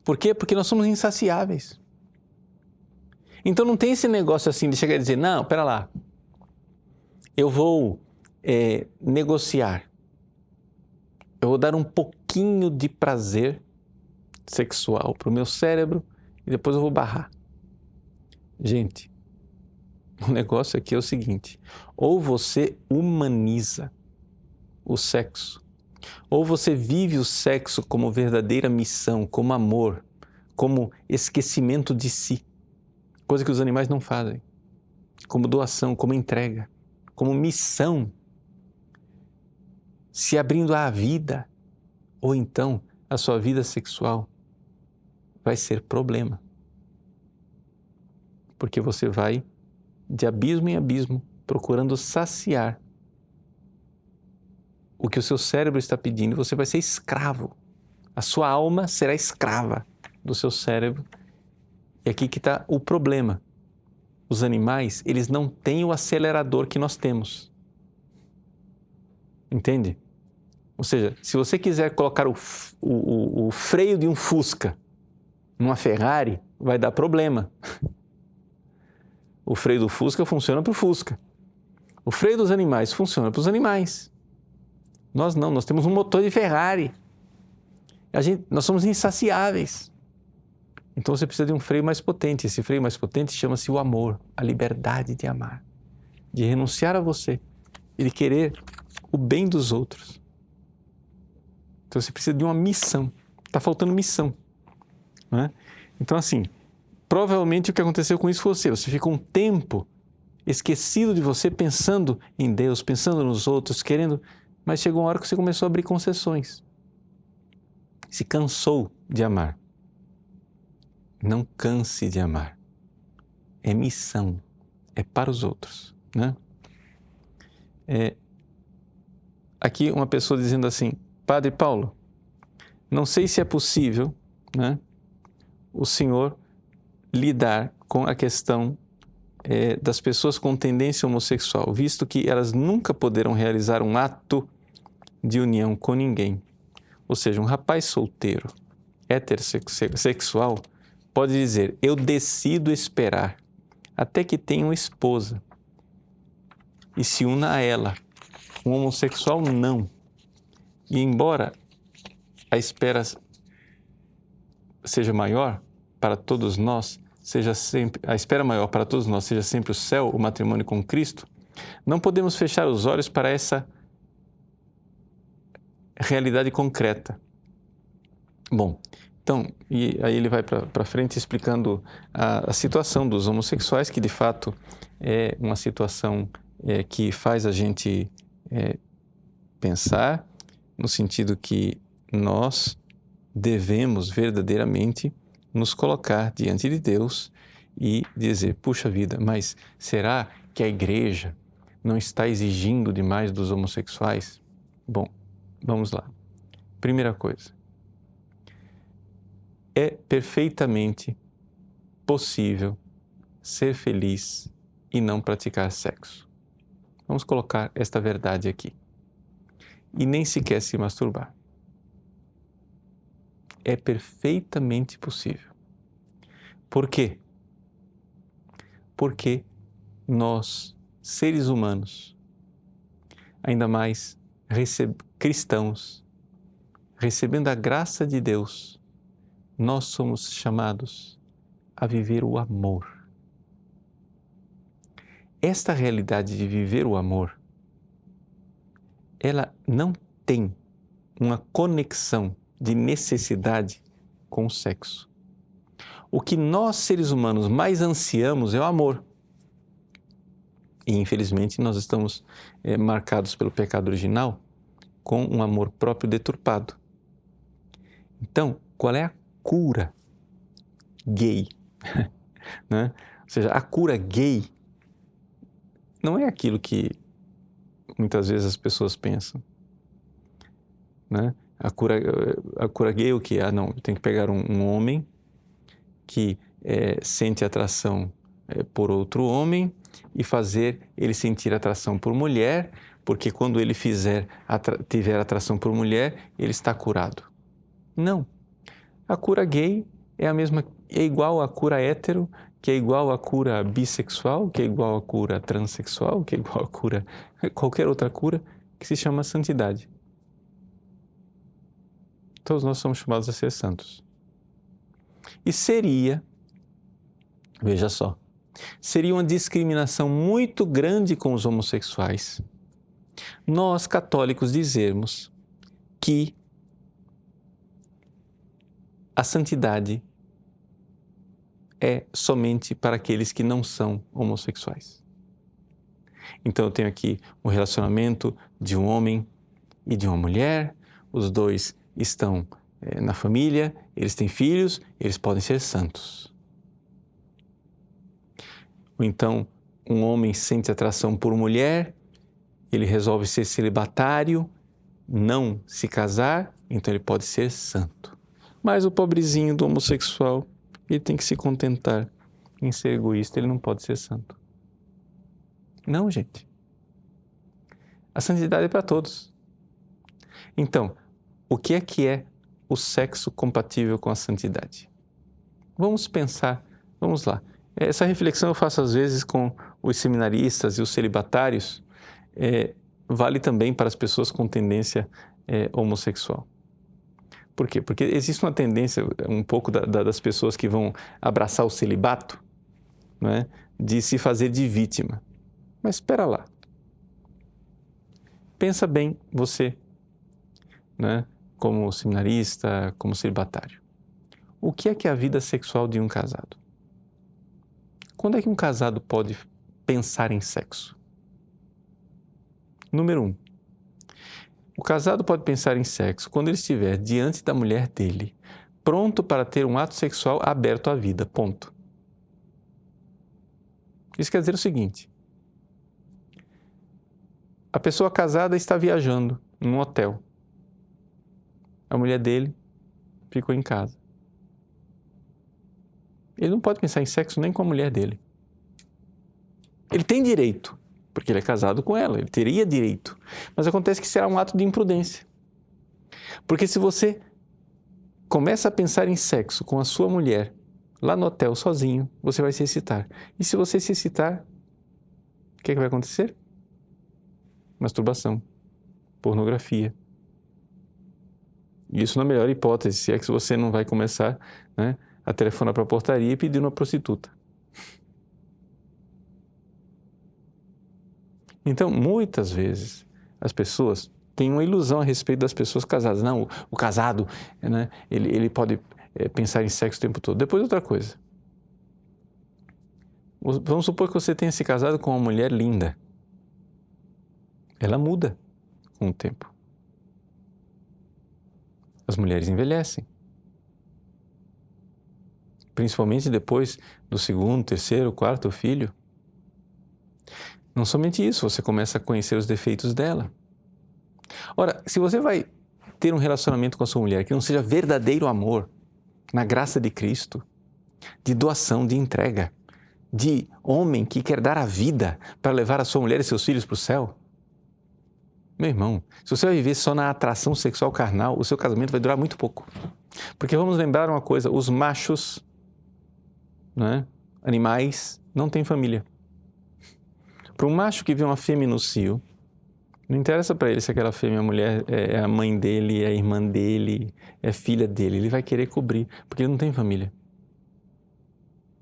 Por quê? Porque nós somos insaciáveis. Então não tem esse negócio assim de chegar e dizer, não, pera lá, eu vou negociar. Eu vou dar um pouquinho de prazer sexual para o meu cérebro e depois eu vou barrar. Gente, o negócio aqui é o seguinte, ou você humaniza o sexo, ou você vive o sexo como verdadeira missão, como amor, como esquecimento de si, coisa que os animais não fazem, como doação, como entrega, como missão, se abrindo à vida, ou então a sua vida sexual vai ser problema. Porque você vai de abismo em abismo procurando saciar o que o seu cérebro está pedindo, você vai ser escravo. A sua alma será escrava do seu cérebro. E aqui que está o problema. Os animais, eles não têm o acelerador que nós temos. Entende? Ou seja, se você quiser colocar o freio de um Fusca numa Ferrari, vai dar problema. O freio do Fusca funciona para o Fusca. O freio dos animais funciona para os animais. Nós não, nós temos um motor de Ferrari. Nós somos insaciáveis. Então você precisa de um freio mais potente. Esse freio mais potente chama-se o amor, a liberdade de amar, de renunciar a você e de querer o bem dos outros. Então você precisa de uma missão. Está faltando missão. Não é? Então assim, provavelmente o que aconteceu com isso foi você ficou um tempo esquecido de você, pensando em Deus, pensando nos outros, querendo, mas chegou uma hora que você começou a abrir concessões. Se cansou de amar. Não canse de amar. É missão, é para os outros, né? Aqui uma pessoa dizendo assim, Padre Paulo, não sei se é possível, né, o senhor lidar com a questão das pessoas com tendência homossexual, visto que elas nunca poderão realizar um ato de união com ninguém. Ou seja, um rapaz solteiro, heterossexual, pode dizer, eu decido esperar até que tenha uma esposa e se una a ela. Um homossexual, não. E embora a espera seja maior para todos nós, a espera maior para todos nós seja sempre o céu, o matrimônio com Cristo, não podemos fechar os olhos para essa realidade concreta. Bom, então, e aí ele vai para frente explicando a situação dos homossexuais, que de fato é uma situação que faz a gente pensar, no sentido que nós devemos verdadeiramente nos colocar diante de Deus e dizer, puxa vida, mas será que a igreja não está exigindo demais dos homossexuais? Bom, vamos lá. Primeira coisa, é perfeitamente possível ser feliz e não praticar sexo. Vamos colocar esta verdade aqui. E nem sequer se masturbar. É perfeitamente possível. Por quê? Porque nós, seres humanos, ainda mais cristãos, recebendo a graça de Deus, nós somos chamados a viver o amor. Esta realidade de viver o amor, ela não tem uma conexão de necessidade com o sexo. O que nós, seres humanos, mais ansiamos é o amor. E, infelizmente, nós estamos marcados pelo pecado original com um amor próprio deturpado. Então, qual é a cura gay? Né? Ou seja, a cura gay não é aquilo que muitas vezes as pessoas pensam. Né? A cura gay é o quê? Não, tem que pegar um homem que sente atração por outro homem e fazer ele sentir atração por mulher, porque quando ele tiver atração por mulher, ele está curado. Não. A cura gay é igual à cura hétero, que é igual à cura bissexual, que é igual à cura transexual, que é igual à cura qualquer outra cura, que se chama santidade. Todos nós somos chamados a ser santos. E veja só, seria uma discriminação muito grande com os homossexuais nós, católicos, dizermos que a santidade é somente para aqueles que não são homossexuais. Então eu tenho aqui um relacionamento de um homem e de uma mulher, os dois estão na família, eles têm filhos, eles podem ser santos. Ou então, um homem sente atração por mulher, ele resolve ser celibatário, não se casar, então ele pode ser santo. Mas o pobrezinho do homossexual, ele tem que se contentar em ser egoísta, ele não pode ser santo. Não, gente. A santidade é para todos. Então, o que é o sexo compatível com a santidade? Vamos pensar, vamos lá. Essa reflexão eu faço às vezes com os seminaristas e os celibatários, vale também para as pessoas com tendência homossexual. Por quê? Porque existe uma tendência um pouco das pessoas que vão abraçar o celibato, né, de se fazer de vítima. Mas espera lá. Pensa bem você, né, como seminarista, como celibatário. O que é a vida sexual de um casado? Quando é que um casado pode pensar em sexo? Número 1. O casado pode pensar em sexo quando ele estiver diante da mulher dele, pronto para ter um ato sexual aberto à vida, ponto. Isso quer dizer o seguinte: a pessoa casada está viajando num hotel. A mulher dele ficou em casa. Ele não pode pensar em sexo nem com a mulher dele. Ele tem direito, porque ele é casado com ela, ele teria direito. Mas acontece que será um ato de imprudência. Porque se você começa a pensar em sexo com a sua mulher, lá no hotel, sozinho, você vai se excitar. E se você se excitar, o que vai acontecer? Masturbação, pornografia. Isso na melhor hipótese, se é que você não vai começar, né, a telefonar para a portaria e pedir uma prostituta. Então, muitas vezes, as pessoas têm uma ilusão a respeito das pessoas casadas. Não, o casado, né, ele pode pensar em sexo o tempo todo. Depois, outra coisa. Vamos supor que você tenha se casado com uma mulher linda. Ela muda com o tempo. as mulheres envelhecem. Principalmente depois do segundo, terceiro, quarto filho. Não somente isso, você começa a conhecer os defeitos dela. Ora, se você vai ter um relacionamento com a sua mulher que não seja verdadeiro amor, na graça de Cristo, de doação, de entrega, de homem que quer dar a vida para levar a sua mulher e seus filhos para o céu, meu irmão, se você vai viver só na atração sexual carnal, o seu casamento vai durar muito pouco. Porque vamos lembrar uma coisa, os machos, animais, não têm família. Para um macho que vê uma fêmea no cio, não interessa para ele se aquela fêmea, a mulher, é a mãe dele, é a irmã dele, é filha dele. Ele vai querer cobrir, porque ele não tem família.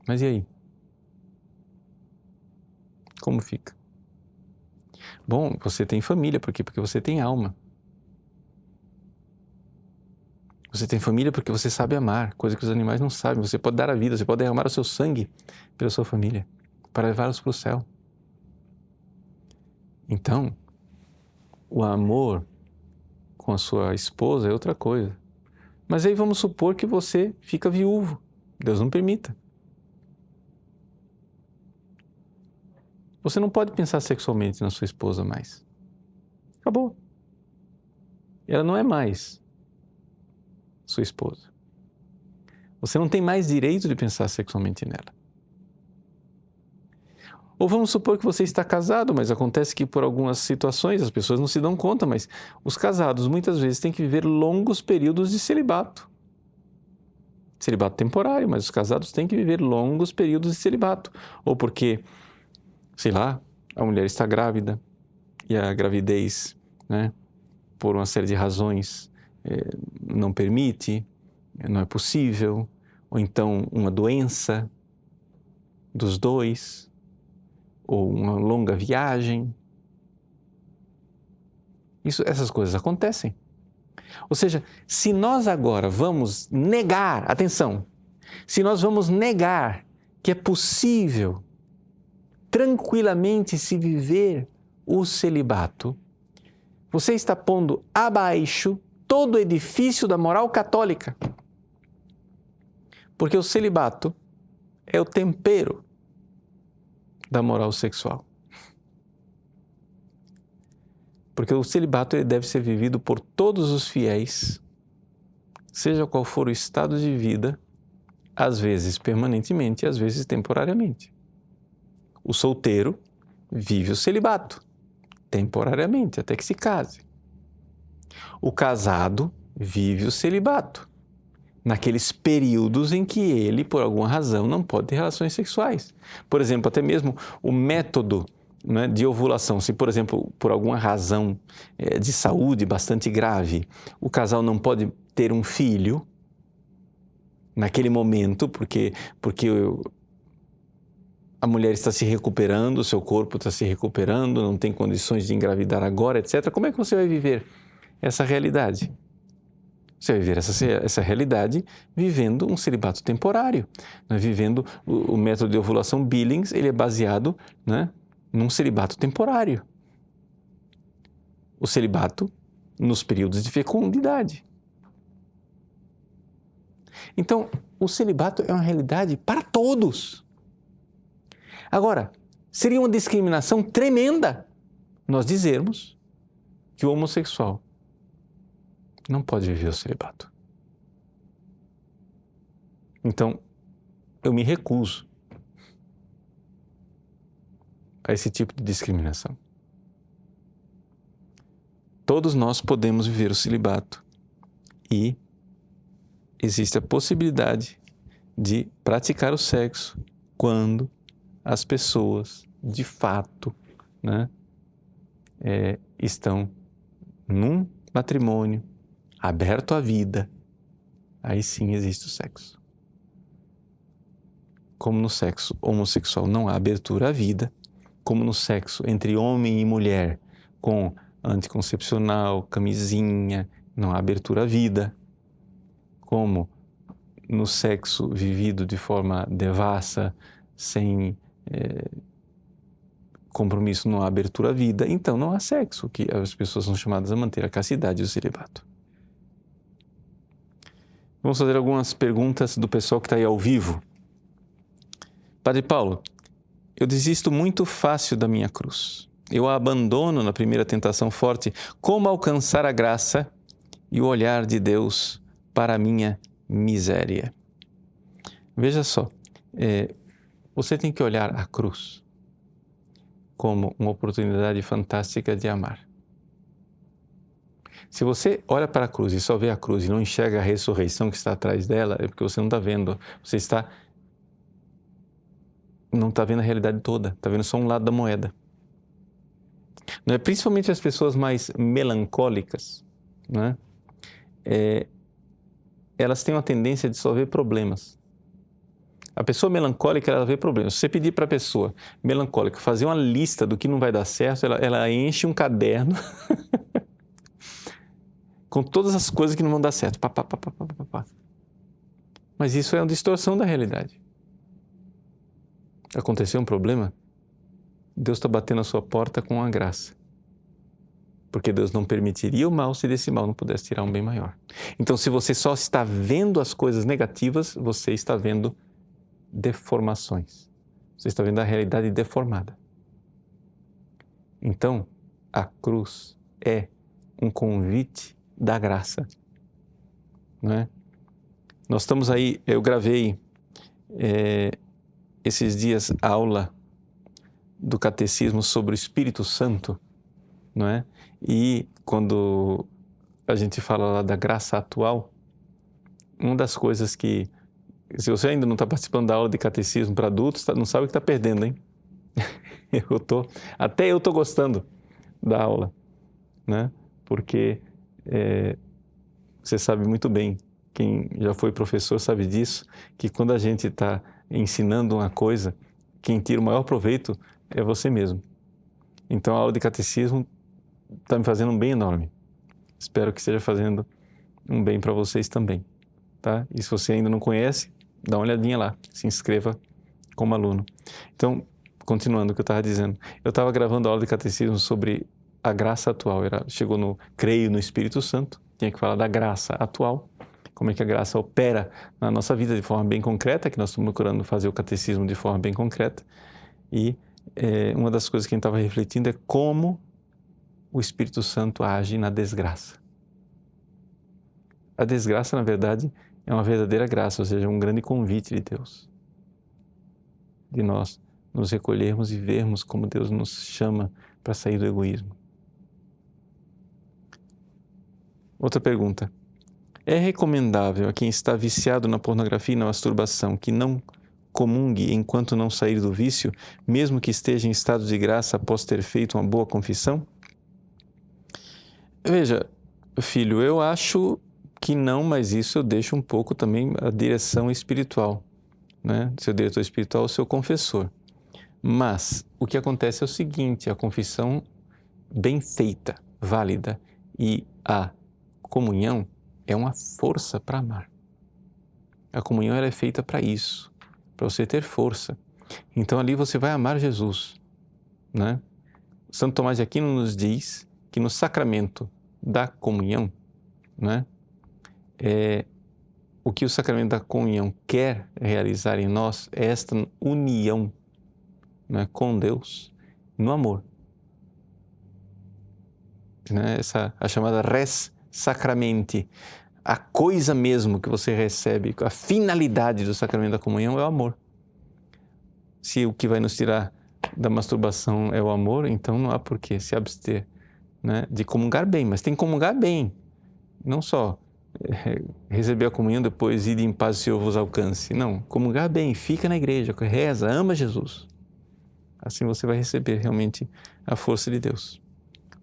Mas e aí? Como fica? Bom, você tem família, por quê? Porque você tem alma. Você tem família porque você sabe amar, coisa que os animais não sabem. Você pode dar a vida, você pode derramar o seu sangue pela sua família, para levá-los para o céu. Então, o amor com a sua esposa é outra coisa. Mas aí vamos supor que você fica viúvo. Deus não permita. Você não pode pensar sexualmente na sua esposa mais. Acabou. Ela não é mais sua esposa. Você não tem mais direito de pensar sexualmente nela. Ou vamos supor que você está casado, mas acontece que por algumas situações as pessoas não se dão conta, mas os casados muitas vezes têm que viver longos períodos de celibato. Celibato temporário, mas os casados têm que viver longos períodos de celibato. Ou porque, sei lá, a mulher está grávida e a gravidez, por uma série de razões, não permite, não é possível, ou então uma doença dos dois, ou uma longa viagem. Essas coisas acontecem. Ou seja, se nós agora vamos negar, atenção, se nós vamos negar que é possível tranquilamente se viver o celibato, você está pondo abaixo todo o edifício da moral católica. Porque o celibato é o tempero da moral sexual. Porque o celibato ele deve ser vivido por todos os fiéis, seja qual for o estado de vida, às vezes permanentemente, às vezes temporariamente. O solteiro vive o celibato, temporariamente, até que se case. O casado vive o celibato, naqueles períodos em que ele, por alguma razão, não pode ter relações sexuais. Por exemplo, até mesmo o método de ovulação. Se, por exemplo, por alguma razão de saúde bastante grave, o casal não pode ter um filho naquele momento, porque a mulher está se recuperando, o seu corpo está se recuperando, não tem condições de engravidar agora, etc. Como é que você vai viver essa realidade? Você vai viver essa realidade vivendo um celibato temporário, vivendo o método de ovulação Billings, ele é baseado num celibato temporário. O celibato nos períodos de fecundidade. Então, o celibato é uma realidade para todos. Agora, seria uma discriminação tremenda nós dizermos que o homossexual não pode viver o celibato. Então, eu me recuso a esse tipo de discriminação. Todos nós podemos viver o celibato e existe a possibilidade de praticar o sexo quando as pessoas, de fato, estão num matrimônio aberto à vida, aí sim existe o sexo. Como no sexo homossexual não há abertura à vida, como no sexo entre homem e mulher, com anticoncepcional, camisinha, não há abertura à vida, como no sexo vivido de forma devassa, sem compromisso, não há abertura à vida, então não há sexo, que as pessoas são chamadas a manter a castidade e o celibato. Vamos fazer algumas perguntas do pessoal que está aí ao vivo. Padre Paulo, eu desisto muito fácil da minha cruz. Eu a abandono na primeira tentação forte. Como alcançar a graça e o olhar de Deus para a minha miséria? Veja só, você tem que olhar a cruz como uma oportunidade fantástica de amar. Se você olha para a cruz e só vê a cruz e não enxerga a ressurreição que está atrás dela, é porque você não está vendo, você não está vendo a realidade toda, está vendo só um lado da moeda. Não é? Principalmente as pessoas mais melancólicas, né? Elas têm uma tendência de só ver problemas. A pessoa melancólica, ela vê problemas. Se você pedir para a pessoa melancólica fazer uma lista do que não vai dar certo, ela enche um caderno com todas as coisas que não vão dar certo. Pá, pá, pá, pá, pá, pá, pá. Mas isso é uma distorção da realidade. Aconteceu um problema? Deus está batendo a sua porta com a graça. Porque Deus não permitiria o mal se desse mal não pudesse tirar um bem maior. Então, se você só está vendo as coisas negativas, você está vendo deformações. Você está vendo a realidade deformada. Então, a cruz é um convite da graça. Não é? Nós estamos aí, eu gravei esses dias aula do Catecismo sobre o Espírito Santo, não é? E quando a gente fala lá da graça atual, uma das coisas que, se você ainda não está participando da aula de catecismo para adultos, não sabe o que está perdendo, hein? Até eu estou gostando da aula, né? Porque você sabe muito bem, quem já foi professor sabe disso, que quando a gente está ensinando uma coisa, quem tira o maior proveito é você mesmo. Então a aula de catecismo está me fazendo um bem enorme. Espero que esteja fazendo um bem para vocês também, tá? E se você ainda não conhece, dá uma olhadinha lá, se inscreva como aluno. Então, continuando o que eu estava dizendo, eu estava gravando a aula de catecismo sobre a graça atual. Chegou no creio no Espírito Santo, tinha que falar da graça atual, como é que a graça opera na nossa vida de forma bem concreta, que nós estamos procurando fazer o catecismo de forma bem concreta. E uma das coisas que a gente estava refletindo é como o Espírito Santo age na desgraça. A desgraça, na verdade, é uma verdadeira graça, ou seja, um grande convite de Deus. De nós nos recolhermos e vermos como Deus nos chama para sair do egoísmo. Outra pergunta. É recomendável a quem está viciado na pornografia e na masturbação que não comungue enquanto não sair do vício, mesmo que esteja em estado de graça após ter feito uma boa confissão? Veja, filho, eu acho que não, mas isso eu deixo um pouco também a direção espiritual, né? Seu diretor espiritual, o seu confessor. Mas o que acontece é o seguinte, a confissão bem feita, válida, e a comunhão é uma força para amar. A comunhão ela é feita para isso, para você ter força. Então ali você vai amar Jesus, né? Santo Tomás de Aquino nos diz que no sacramento da comunhão, né, o que o sacramento da comunhão quer realizar em nós é esta união, né, com Deus no amor. Né, a chamada res sacramenti, a coisa mesmo que você recebe, a finalidade do sacramento da comunhão é o amor. Se o que vai nos tirar da masturbação é o amor, então não há por que se abster, né, de comungar bem, mas tem que comungar bem, não só receber a comunhão, depois ir em paz, o Senhor vos alcance. Não, comungar bem, fica na igreja, reza, ama Jesus. Assim você vai receber realmente a força de Deus.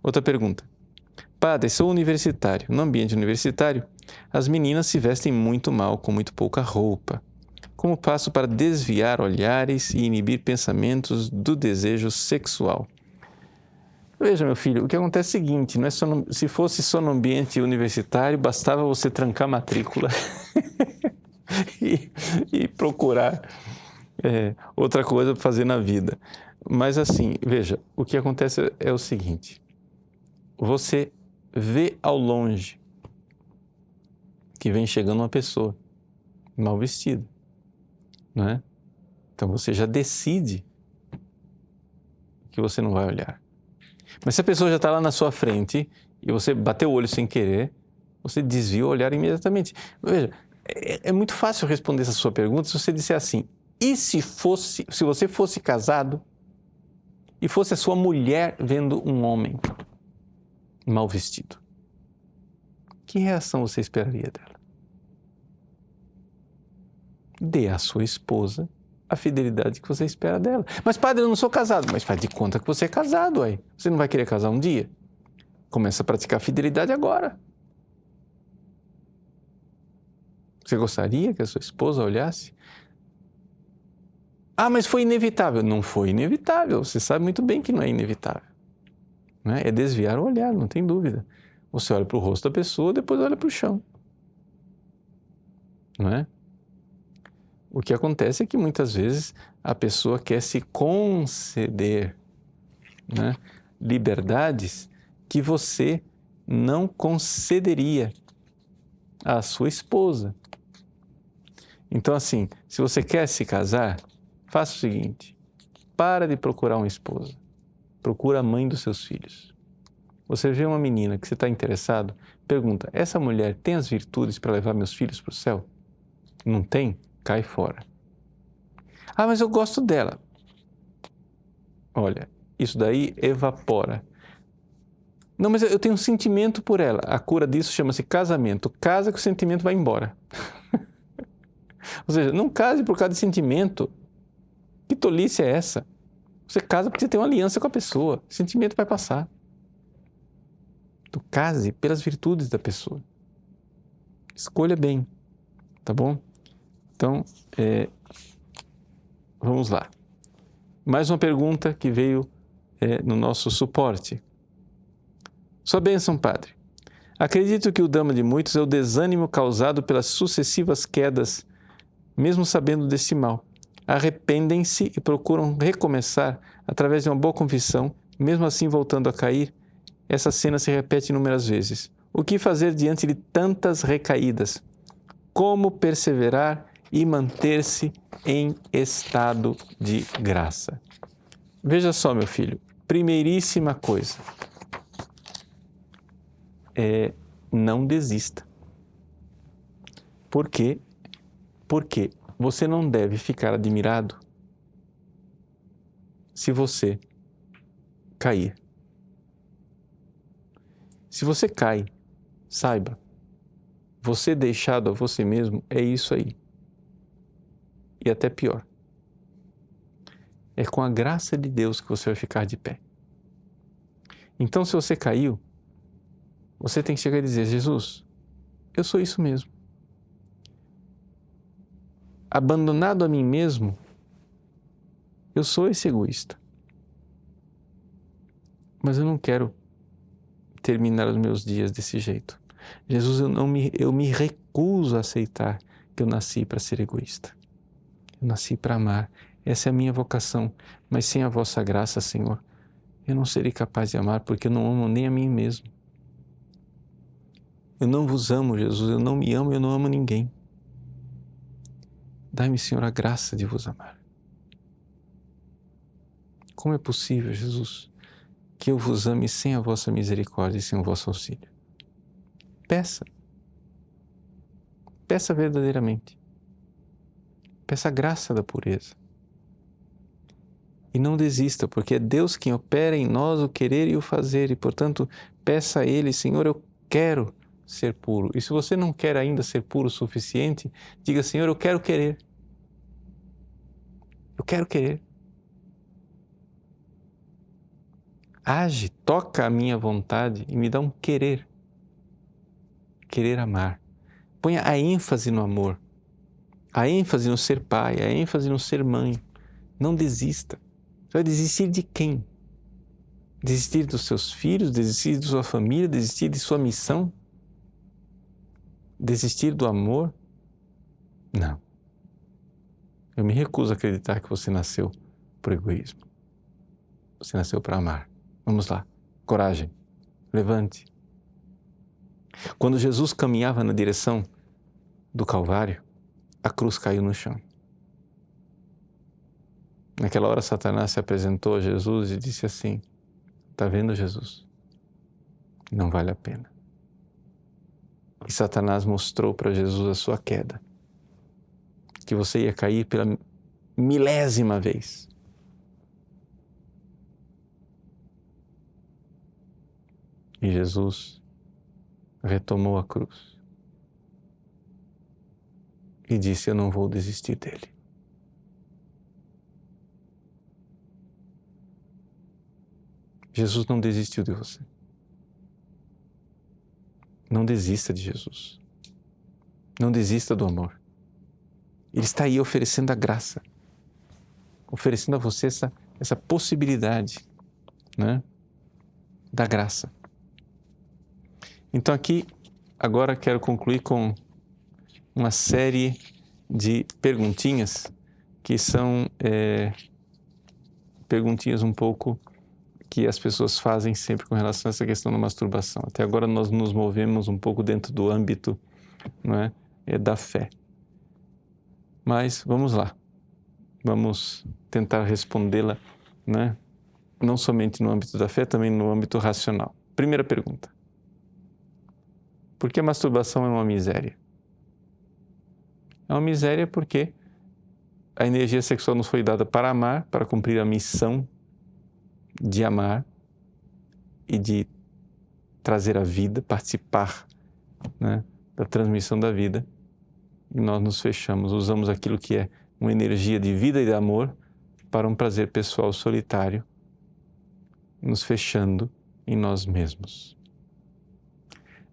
Outra pergunta. Padre, sou universitário. No ambiente universitário, as meninas se vestem muito mal, com muito pouca roupa. Como faço para desviar olhares e inibir pensamentos do desejo sexual? Veja, meu filho, o que acontece é o seguinte, não é só se fosse só no ambiente universitário, bastava você trancar a matrícula e procurar outra coisa para fazer na vida. Mas assim, veja, o que acontece é o seguinte, você vê ao longe que vem chegando uma pessoa mal vestida, não é? Então você já decide que você não vai olhar. Mas se a pessoa já está lá na sua frente e você bateu o olho sem querer, você desvia o olhar imediatamente. Veja, é muito fácil responder essa sua pergunta se você disser assim: e se você fosse casado e fosse a sua mulher vendo um homem mal vestido? Que reação você esperaria dela? Dê à sua esposa a fidelidade que você espera dela. Mas padre, eu não sou casado. Mas faz de conta que você é casado aí. Você não vai querer casar um dia? Começa a praticar fidelidade agora. Você gostaria que a sua esposa olhasse? Ah, mas foi inevitável. Não foi inevitável. Você sabe muito bem que não é inevitável. Não é? É desviar o olhar, não tem dúvida. Você olha para o rosto da pessoa, depois olha para o chão. Não é? O que acontece é que muitas vezes a pessoa quer se conceder, né, liberdades que você não concederia à sua esposa. Então, assim, se você quer se casar, faça o seguinte: para de procurar uma esposa, procura a mãe dos seus filhos. Você vê uma menina que você está interessado, pergunta: essa mulher tem as virtudes para levar meus filhos para o céu? Não tem? Cai fora. Ah, mas eu gosto dela. Olha, isso daí evapora. Não, mas eu tenho um sentimento por ela. A cura disso chama-se casamento. Casa que o sentimento vai embora. Ou seja, não case por causa de sentimento. Que tolice é essa? Você casa porque você tem uma aliança com a pessoa. O sentimento vai passar. Então, case pelas virtudes da pessoa. Escolha bem, tá bom? Então, vamos lá. Mais uma pergunta que veio no nosso suporte. Sua bênção, padre. Acredito que o drama de muitos é o desânimo causado pelas sucessivas quedas, mesmo sabendo desse mal. Arrependem-se e procuram recomeçar através de uma boa confissão, mesmo assim voltando a cair. Essa cena se repete inúmeras vezes. O que fazer diante de tantas recaídas? Como perseverar e manter-se em estado de graça? Veja só, meu filho, primeiríssima coisa, não desista. Por quê? Porque você não deve ficar admirado se você cair. Se você cai, saiba, você deixado a você mesmo é isso aí. E até pior. É com a graça de Deus que você vai ficar de pé. Então, se você caiu, você tem que chegar e dizer: Jesus, eu sou isso mesmo. Abandonado a mim mesmo, eu sou esse egoísta. Mas eu não quero terminar os meus dias desse jeito. Jesus, eu me recuso a aceitar que eu nasci para ser egoísta. Eu nasci para amar. Essa é a minha vocação. Mas sem a vossa graça, Senhor, eu não serei capaz de amar porque eu não amo nem a mim mesmo. Eu não vos amo, Jesus. Eu não me amo e eu não amo ninguém. Dai-me, Senhor, a graça de vos amar. Como é possível, Jesus, que eu vos ame sem a vossa misericórdia e sem o vosso auxílio? Peça. Peça verdadeiramente. Peça a graça da pureza. E não desista, porque é Deus quem opera em nós o querer e o fazer. E, portanto, peça a Ele: Senhor, eu quero ser puro. E se você não quer ainda ser puro o suficiente, diga: Senhor, eu quero querer. Eu quero querer. Age, toca a minha vontade e me dá um querer. Querer amar. Ponha a ênfase no amor. A ênfase no ser pai, a ênfase no ser mãe. Não desista. Você vai desistir de quem? Desistir dos seus filhos, desistir de sua família, desistir de sua missão? Desistir do amor? Não. Eu me recuso a acreditar que você nasceu por egoísmo. Você nasceu para amar. Vamos lá. Coragem. Levante. Quando Jesus caminhava na direção do Calvário, a cruz caiu no chão. Naquela hora, Satanás se apresentou a Jesus e disse assim: "Está vendo, Jesus? Não vale a pena." E Satanás mostrou para Jesus a sua queda, que você ia cair pela milésima vez. E Jesus retomou a cruz e disse: "Eu não vou desistir dele." Jesus não desistiu de você. Não desista de Jesus. Não desista do amor. Ele está aí oferecendo a graça, oferecendo a você essa possibilidade, né, da graça. Então aqui, agora quero concluir com uma série de perguntinhas que são perguntinhas um pouco que as pessoas fazem sempre com relação a essa questão da masturbação. Até agora nós nos movemos um pouco dentro do âmbito, não é, da fé. Mas vamos lá, vamos tentar respondê-la, né, não somente no âmbito da fé, também no âmbito racional. Primeira pergunta: por que a masturbação é uma miséria? É uma miséria porque a energia sexual nos foi dada para amar, para cumprir a missão de amar e de trazer a vida, participar, né, da transmissão da vida. E nós nos fechamos, usamos aquilo que é uma energia de vida e de amor para um prazer pessoal solitário, nos fechando em nós mesmos.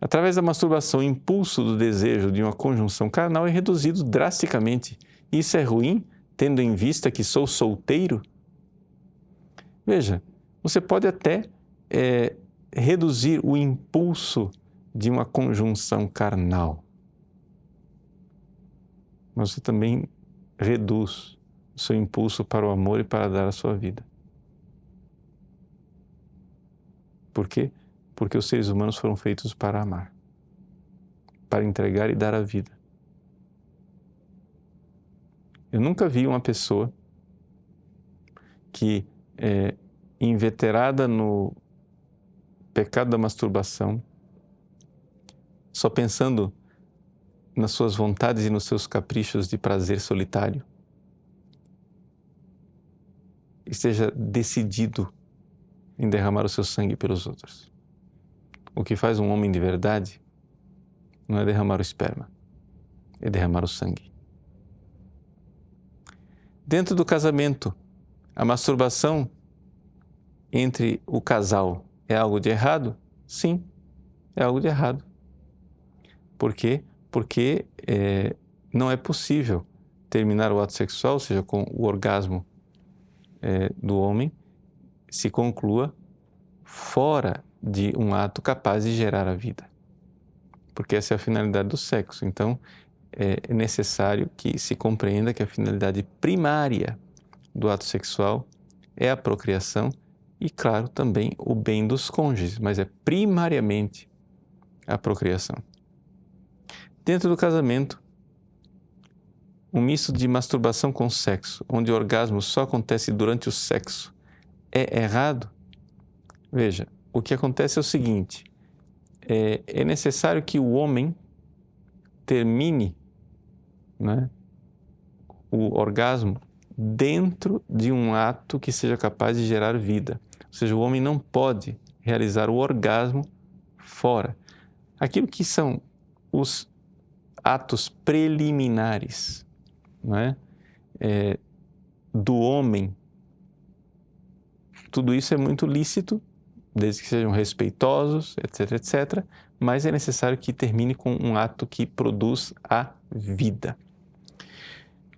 Através da masturbação, o impulso do desejo de uma conjunção carnal é reduzido drasticamente. Isso é ruim, tendo em vista que sou solteiro? Veja, você pode até reduzir o impulso de uma conjunção carnal, mas você também reduz o seu impulso para o amor e para dar a sua vida. Por quê? Porque os seres humanos foram feitos para amar, para entregar e dar a vida. Eu nunca vi uma pessoa que inveterada no pecado da masturbação, só pensando nas suas vontades e nos seus caprichos de prazer solitário, esteja decidido em derramar o seu sangue pelos outros. O que faz um homem de verdade não é derramar o esperma, é derramar o sangue. Dentro do casamento, a masturbação entre o casal é algo de errado? Sim, é algo de errado. Por quê? Porque não é possível terminar o ato sexual, ou seja, com o orgasmo do homem, se conclua fora de um ato capaz de gerar a vida. Porque essa é a finalidade do sexo. Então, é necessário que se compreenda que a finalidade primária do ato sexual é a procriação e, claro, também o bem dos cônjuges, mas é primariamente a procriação. Dentro do casamento, um misto de masturbação com sexo, onde o orgasmo só acontece durante o sexo, é errado? Veja, o que acontece é o seguinte: é necessário que o homem termine, né, o orgasmo dentro de um ato que seja capaz de gerar vida. Ou seja, o homem não pode realizar o orgasmo fora. Aquilo que são os atos preliminares, não é? Do homem, tudo isso é muito lícito, desde que sejam respeitosos, etc, etc, mas é necessário que termine com um ato que produz a vida.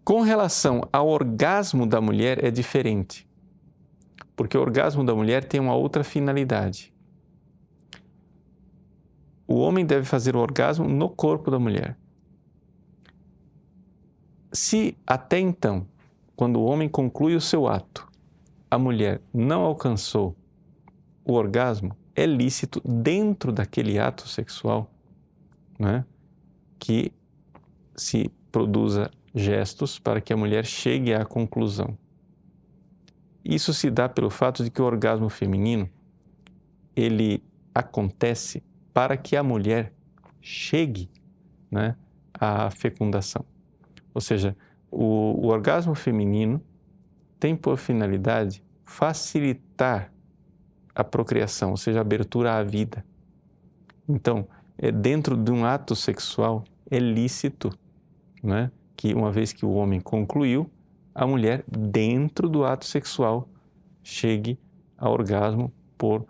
Com relação ao orgasmo da mulher é diferente, porque o orgasmo da mulher tem uma outra finalidade. O homem deve fazer o orgasmo no corpo da mulher. Se até então, quando o homem conclui o seu ato, a mulher não alcançou o orgasmo, é lícito dentro daquele ato sexual, né, que se produza gestos para que a mulher chegue à conclusão. Isso se dá pelo fato de que o orgasmo feminino, ele acontece para que a mulher chegue, né, à fecundação. Ou seja, o orgasmo feminino tem por finalidade facilitar a procriação, ou seja, a abertura à vida. Então, dentro de um ato sexual, é lícito, né, que uma vez que o homem concluiu, a mulher, dentro do ato sexual, chegue ao orgasmo por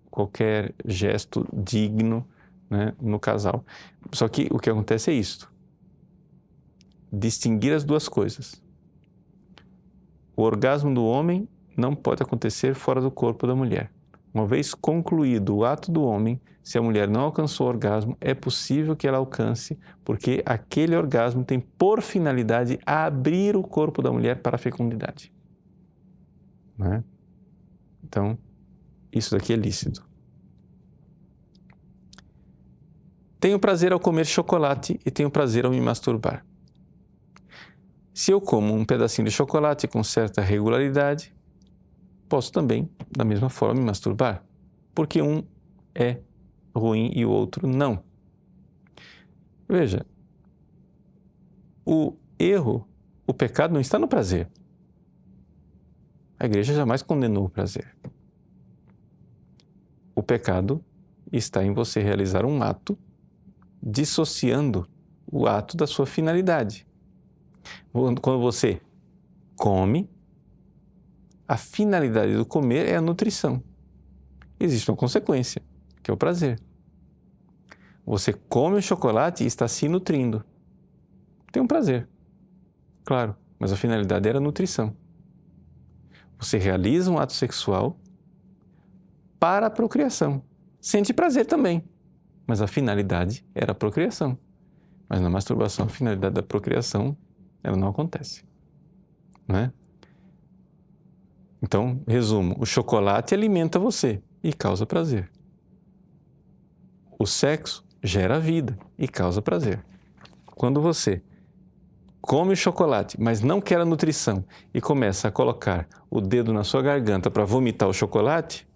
qualquer gesto digno, né, no casal. Só que o que acontece é isto: distinguir as duas coisas. O orgasmo do homem não pode acontecer fora do corpo da mulher. Uma vez concluído o ato do homem, se a mulher não alcançou o orgasmo, é possível que ela alcance, porque aquele orgasmo tem por finalidade abrir o corpo da mulher para a fecundidade. Né? Então, isso daqui é lícito. Tenho prazer ao comer chocolate e tenho prazer ao me masturbar. Se eu como um pedacinho de chocolate com certa regularidade, posso também, da mesma forma, me masturbar, porque um é ruim e o outro não. Veja, o erro, o pecado não está no prazer. A igreja jamais condenou o prazer. O pecado está em você realizar um ato dissociando o ato da sua finalidade. Quando você come, a finalidade do comer é a nutrição. Existe uma consequência, que é o prazer. Você come o chocolate e está se nutrindo. Tem um prazer, claro, mas a finalidade era a nutrição. Você realiza um ato sexual para a procriação. Sente prazer também, mas a finalidade era a procriação. Mas na masturbação, a finalidade da procriação, ela não acontece, né? Então, resumo, o chocolate alimenta você e causa prazer. O sexo gera vida e causa prazer. Quando você come o chocolate, mas não quer a nutrição e começa a colocar o dedo na sua garganta para vomitar o chocolate,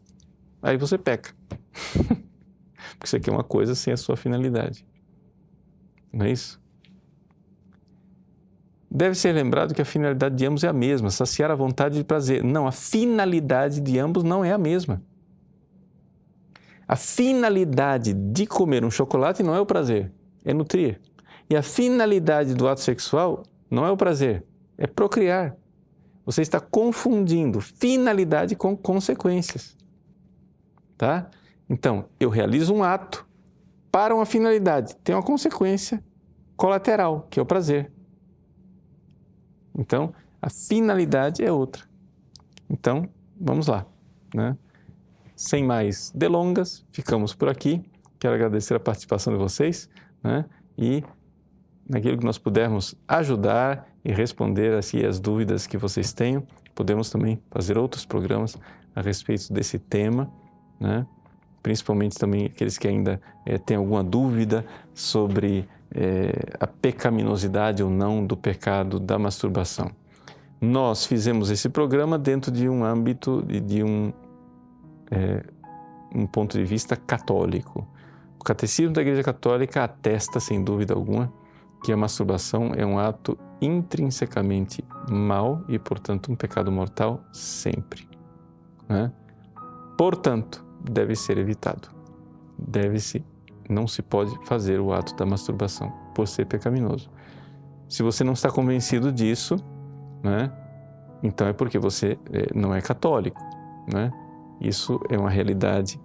aí você peca. Porque isso aqui é uma coisa sem a sua finalidade. Não é isso? Deve ser lembrado que a finalidade de ambos é a mesma, saciar a vontade de prazer. Não, a finalidade de ambos não é a mesma. A finalidade de comer um chocolate não é o prazer, é nutrir. E a finalidade do ato sexual não é o prazer, é procriar. Você está confundindo finalidade com consequências. Tá? Então, eu realizo um ato para uma finalidade, tem uma consequência colateral, que é o prazer. Então, a finalidade é outra. Então, vamos lá, né? Sem mais delongas, ficamos por aqui. Quero agradecer a participação de vocês, né? E naquilo que nós pudermos ajudar e responder assim, as dúvidas que vocês tenham, podemos também fazer outros programas a respeito desse tema, né? Principalmente também aqueles que ainda têm alguma dúvida sobre a pecaminosidade ou não do pecado da masturbação. Nós fizemos esse programa dentro de um âmbito, de um ponto de vista católico. O Catecismo da Igreja Católica atesta, sem dúvida alguma, que a masturbação é um ato intrinsecamente mau e, portanto, um pecado mortal sempre, né? Portanto, deve ser evitado. Não se pode fazer o ato da masturbação por ser pecaminoso. Se você não está convencido disso, né, então é porque você não é católico, né? Isso é uma realidade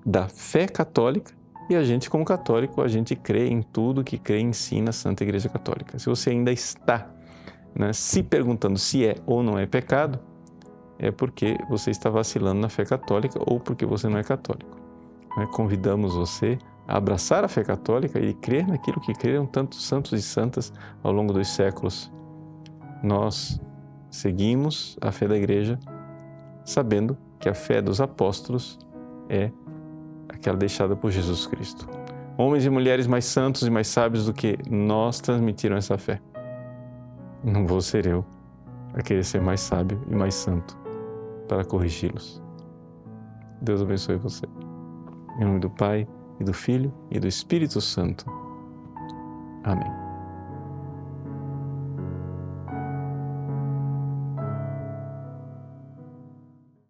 da fé católica e a gente, como católico, a gente crê em tudo que crê e ensina a Santa Igreja Católica. Se você ainda está, né, se perguntando se é ou não é pecado, é porque você está vacilando na fé católica ou porque você não é católico. Convidamos você a abraçar a fé católica e crer naquilo que creram tantos santos e santas ao longo dos séculos. Nós seguimos a fé da Igreja sabendo que a fé dos apóstolos é aquela deixada por Jesus Cristo. Homens e mulheres mais santos e mais sábios do que nós transmitiram essa fé. Não vou ser eu a querer ser mais sábio e mais santo para corrigi-los. Deus abençoe você. Em nome do Pai, e do Filho, e do Espírito Santo. Amém.